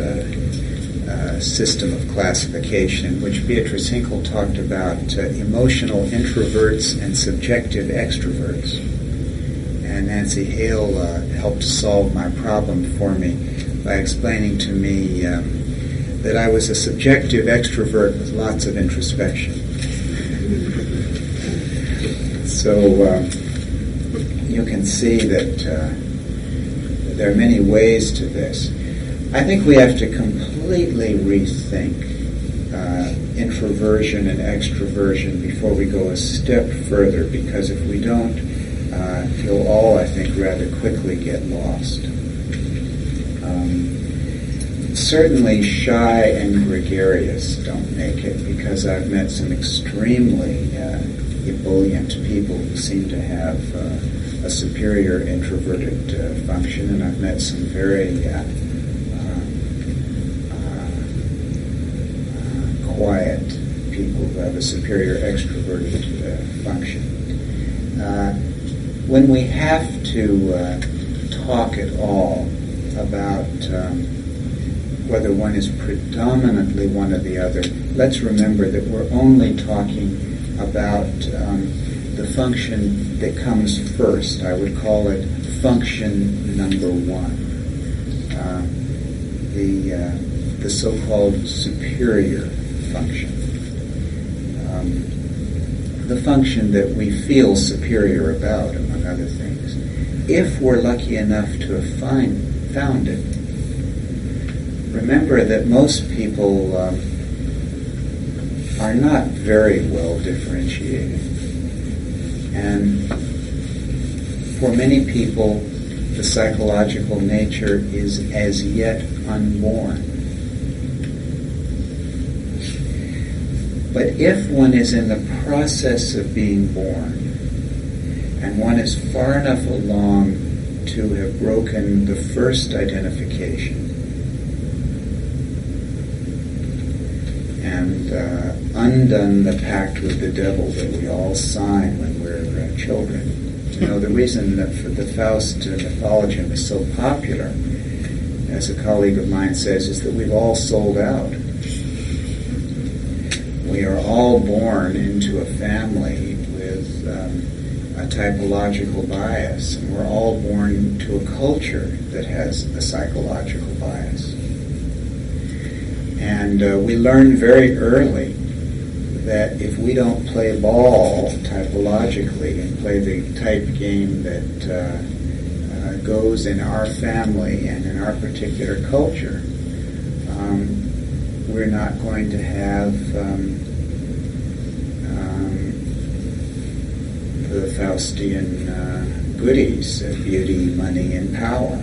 system of classification, in which Beatrice Hinkle talked about emotional introverts and subjective extroverts. And Nancy Hale helped solve my problem for me by explaining to me that I was a subjective extrovert with lots of introspection. So you can see that there are many ways to this. I think we have to completely rethink introversion and extroversion before we go a step further, because if we don't, you'll all, I think, rather quickly get lost. Certainly shy and gregarious don't make it, because I've met some extremely ebullient people who seem to have a superior introverted function, and I've met some very quiet people who have a superior extroverted function. When we have to talk at all about whether one is predominantly one or the other, let's remember that we're only talking about the function that comes first. I would call it function number one, the so-called superior function. The function that we feel superior about, among other things, if we're lucky enough to have found it. Remember that most people are not very well differentiated. And for many people, the psychological nature is as yet unborn. But if one is in the process of being born, and one is far enough along to have broken the first identification, and undone the pact with the devil that we all sign when we're children. You know, the reason that for the Faust mythology is so popular, as a colleague of mine says, is that we've all sold out. We are all born into a family with a typological bias, and we're all born to a culture that has a psychological bias. And we learn very early that if we don't play ball typologically and play the type game that goes in our family and in our particular culture, we're not going to have the Faustian goodies of beauty, money, and power.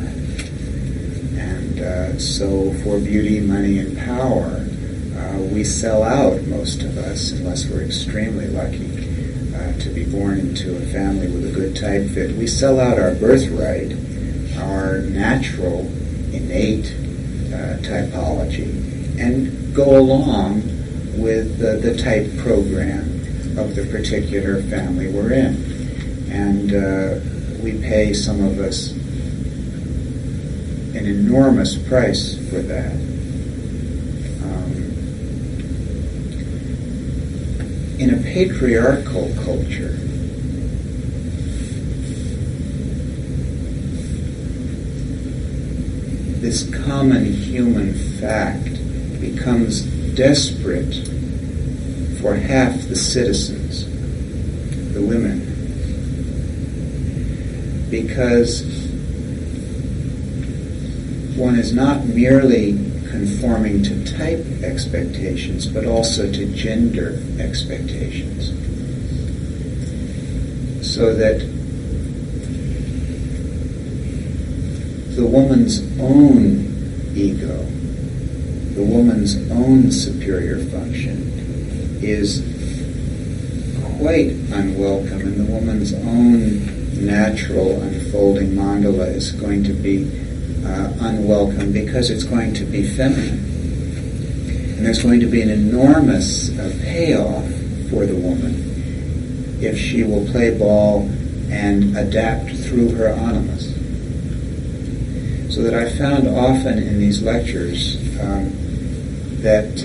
And so for beauty, money, and power, we sell out, most of us, unless we're extremely lucky to be born into a family with a good type fit. We sell out our birthright, our natural, innate typology, and go along with the type program of the particular family we're in. And we pay, some of us, an enormous price for that. In a patriarchal culture, this common human fact becomes desperate for half the citizens, the women, because one is not merely conforming to type expectations, but also to gender expectations. So that the woman's own ego, the woman's own superior function, is quite unwelcome, and the woman's own natural unfolding mandala is going to be unwelcome because it's going to be feminine. And there's going to be an enormous payoff for the woman if she will play ball and adapt through her animus. So that I found often in these lectures that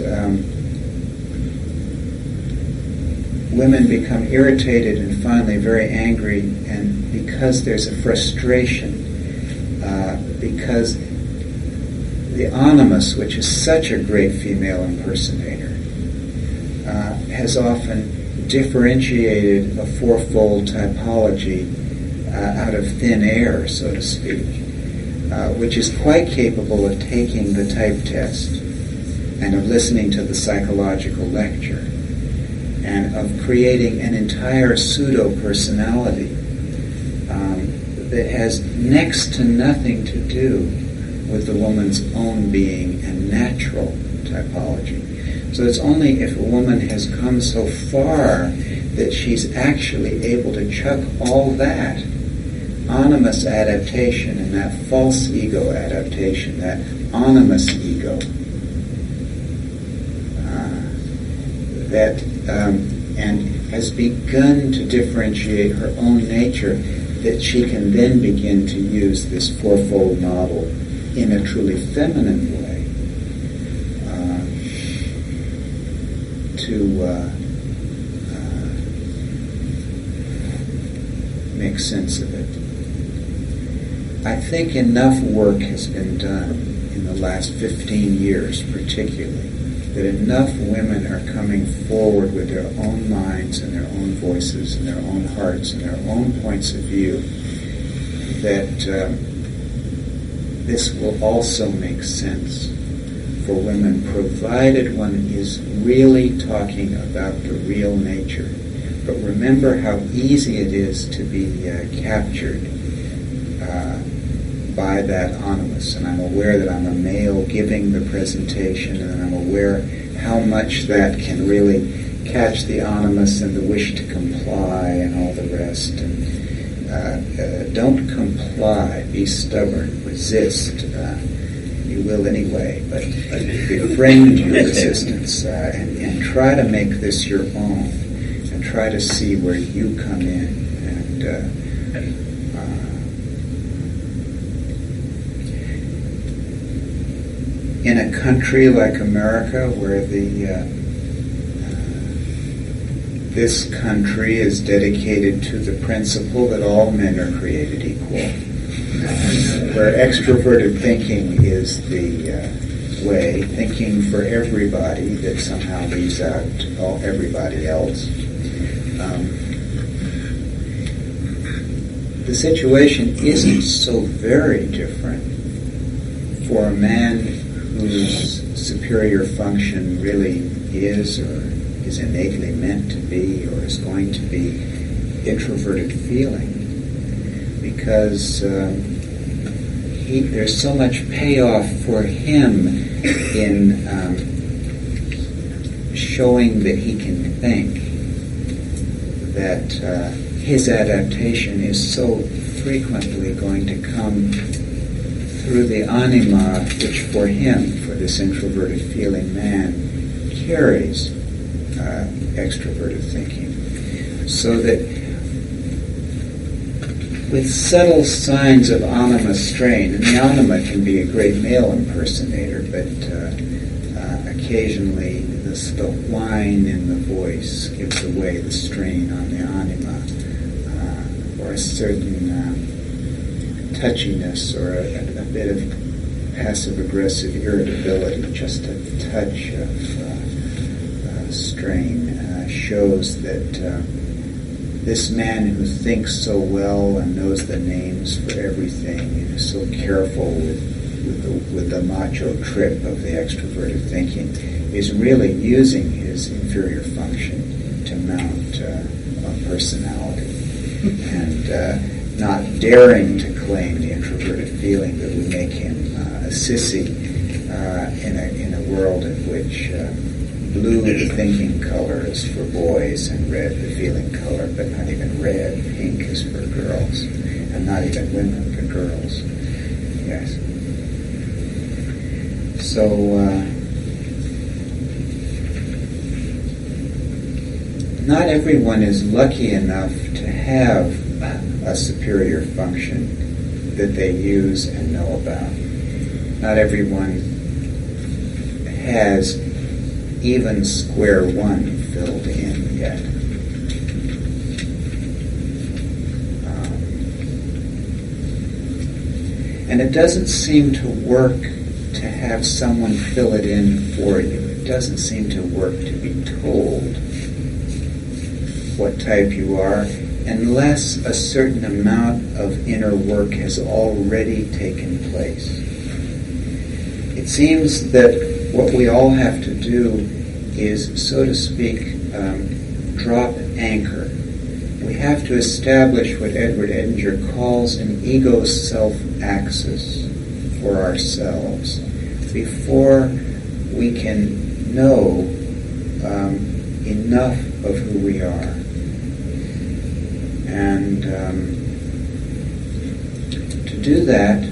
women become irritated and finally very angry, and because there's a frustration, because the animus, which is such a great female impersonator, has often differentiated a fourfold typology out of thin air, so to speak, which is quite capable of taking the type test and of listening to the psychological lecture and of creating an entire pseudo-personality that has next to nothing to do with the woman's own being and natural typology. So it's only if a woman has come so far that she's actually able to chuck all that animus adaptation and that false ego adaptation, that animus ego, and has begun to differentiate her own nature, that she can then begin to use this fourfold model in a truly feminine way to make sense of it. I think enough work has been done in the last 15 years particularly, that enough women are coming forward with their own minds and their own voices and their own hearts and their own points of view, that this will also make sense for women, provided one is really talking about the real nature. But remember how easy it is to be captured by that animus. And I'm aware that I'm a male giving the presentation, and I'm aware how much that can really catch the animus and the wish to comply and all the rest. And don't comply, be stubborn, resist. You will anyway, but befriend your resistance and try to make this your own, and try to see where you come in. And in a country like America, where this country is dedicated to the principle that all men are created equal, where extroverted thinking is the way, thinking for everybody that somehow leaves out everybody else. The situation isn't so very different for a man whose superior function really is, or is innately meant to be, or is going to be introverted feeling, because there's so much payoff for him in showing that he can think, that his adaptation is so frequently going to come through the anima, which for him, for this introverted feeling man, carries extroverted thinking. So that with subtle signs of anima strain, and the anima can be a great male impersonator, but occasionally the whine in the voice gives away the strain on the anima, or a certain touchiness or a bit of passive-aggressive irritability, just a touch of strain, shows that this man who thinks so well and knows the names for everything and is so careful with the macho trip of the extroverted thinking is really using his inferior function to mount a personality and not daring to claim the introverted feeling that would make him a sissy in a world in which blue, the thinking color, is for boys, and red, the feeling color, but not even red. Pink is for girls, and not even women, for girls. Yes. So, not everyone is lucky enough to have a superior function that they use and know about. Not everyone has even square one filled in yet. And it doesn't seem to work to have someone fill it in for you. It doesn't seem to work to be told what type you are unless a certain amount of inner work has already taken place. It seems that what we all have to do is, so to speak, drop anchor. We have to establish what Edward Edinger calls an ego-self-axis for ourselves before we can know enough of who we are. And to do that,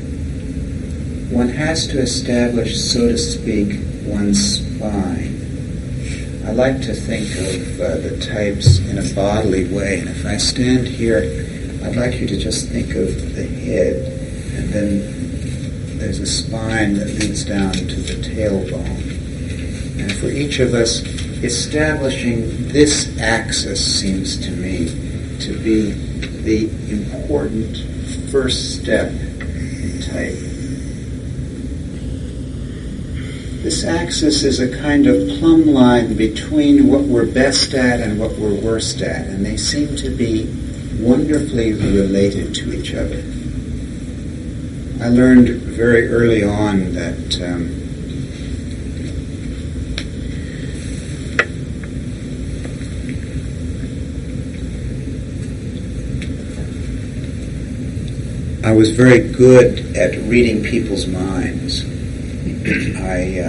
one has to establish, so to speak, one's spine. I like to think of the types in a bodily way. And if I stand here, I'd like you to just think of the head, and then there's a spine that leads down to the tailbone. And for each of us, establishing this axis seems to me to be the important first step in type. This axis is a kind of plumb line between what we're best at and what we're worst at, and they seem to be wonderfully related to each other. I learned very early on that I was very good at reading people's minds. I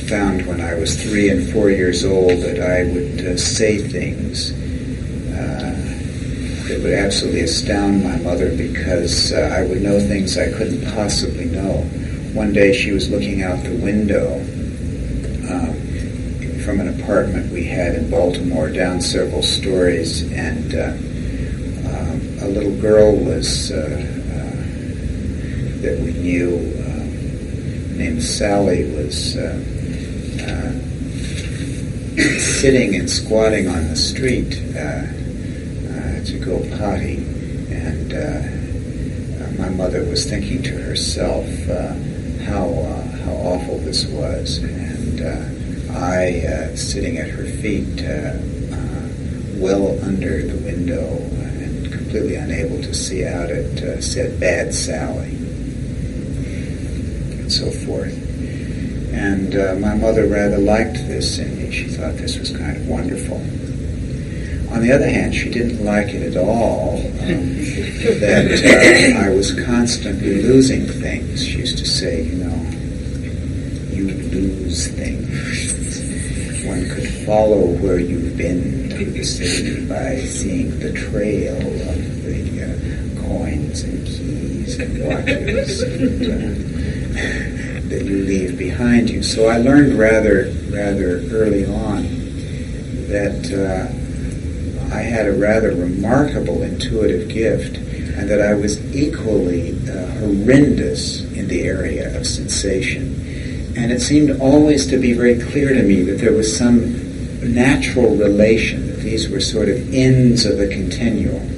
found when I was 3 and 4 years old that I would say things that would absolutely astound my mother because I would know things I couldn't possibly know. One day she was looking out the window from an apartment we had in Baltimore, down several stories, and a little girl was that we knew, named Sally, was sitting and squatting on the street to go potty, and my mother was thinking to herself how awful this was, and I, sitting at her feet, well under the window and completely unable to see out it, said, "Bad Sally," and so forth. And my mother rather liked this in me. She thought this was kind of wonderful. On the other hand, she didn't like it at all that I was constantly losing things. She used to say, you lose things. One could follow where you've been through the city by seeing the trail of the coins and keys and watches that you leave behind you. So I learned rather early on that I had a rather remarkable intuitive gift, and that I was equally horrendous in the area of sensation. And it seemed always to be very clear to me that there was some natural relation, that these were sort of ends of a continuum.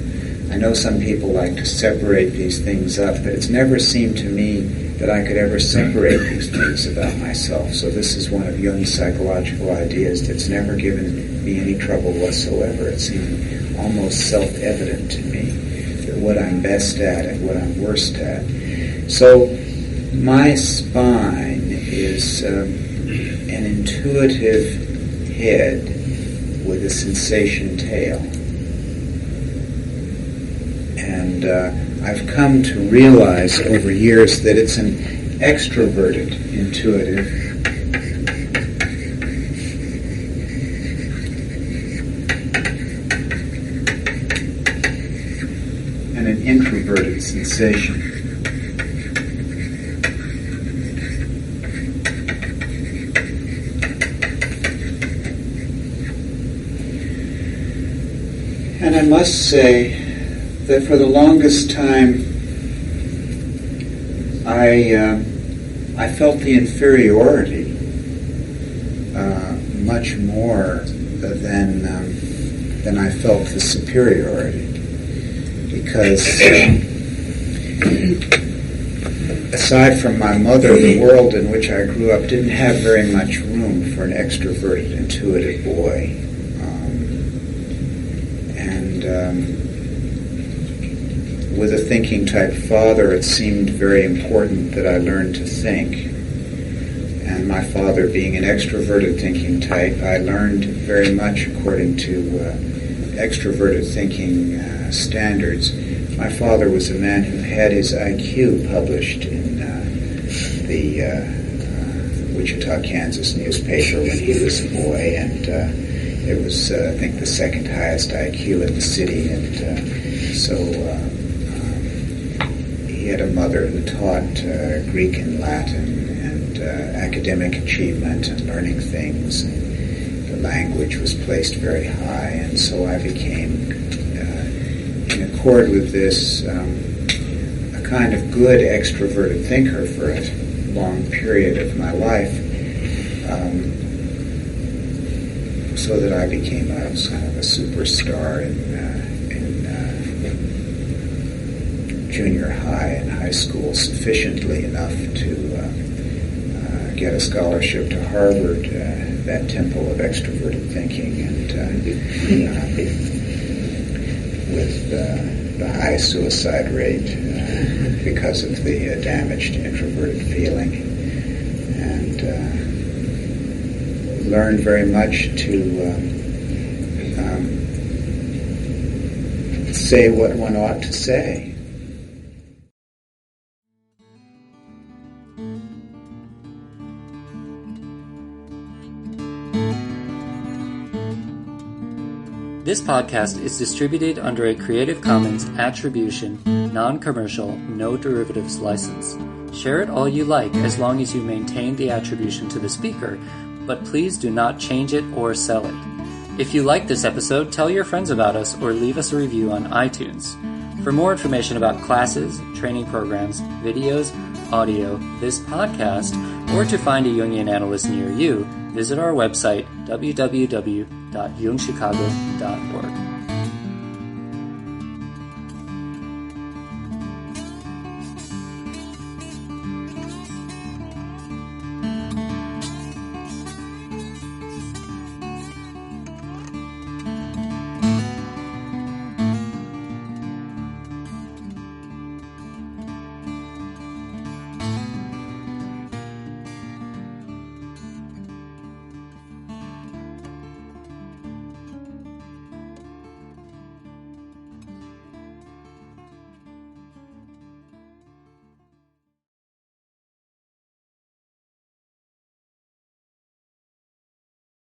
I know some people like to separate these things up, but it's never seemed to me that I could ever separate these things about myself. So this is one of Jung's psychological ideas that's never given me any trouble whatsoever. It seemed almost self-evident to me that what I'm best at and what I'm worst at. So my spine is an intuitive head with a sensation tail. And I've come to realize over years that it's an extroverted intuitive and an introverted sensation. And I must say that for the longest time, I felt the inferiority much more than I felt the superiority, because aside from my mother, the world in which I grew up didn't have very much room for an extroverted, intuitive boy. With a thinking type father, it seemed very important that I learn to think. And my father being an extroverted thinking type, I learned very much according to extroverted thinking standards. My father was a man who had his IQ published in the Wichita, Kansas newspaper when he was a boy, and it was, I think, the second highest IQ in the city, and so he had a mother who taught Greek and Latin and academic achievement and learning things. And the language was placed very high, and so I became, in accord with this, a kind of good extroverted thinker for a long period of my life, so that I became a kind of a superstar in junior high and high school, sufficiently enough to get a scholarship to Harvard, that temple of extroverted thinking, and with the high suicide rate because of the damage to introverted feeling, and learned very much to say what one ought to say. This podcast is distributed under a Creative Commons Attribution, Non-Commercial, No Derivatives license. Share it all you like as long as you maintain the attribution to the speaker, but please do not change it or sell it. If you like this episode, tell your friends about us or leave us a review on iTunes. For more information about classes, training programs, videos, audio, this podcast, or to find a Jungian analyst near you, visit our website, www.jungchicago.org.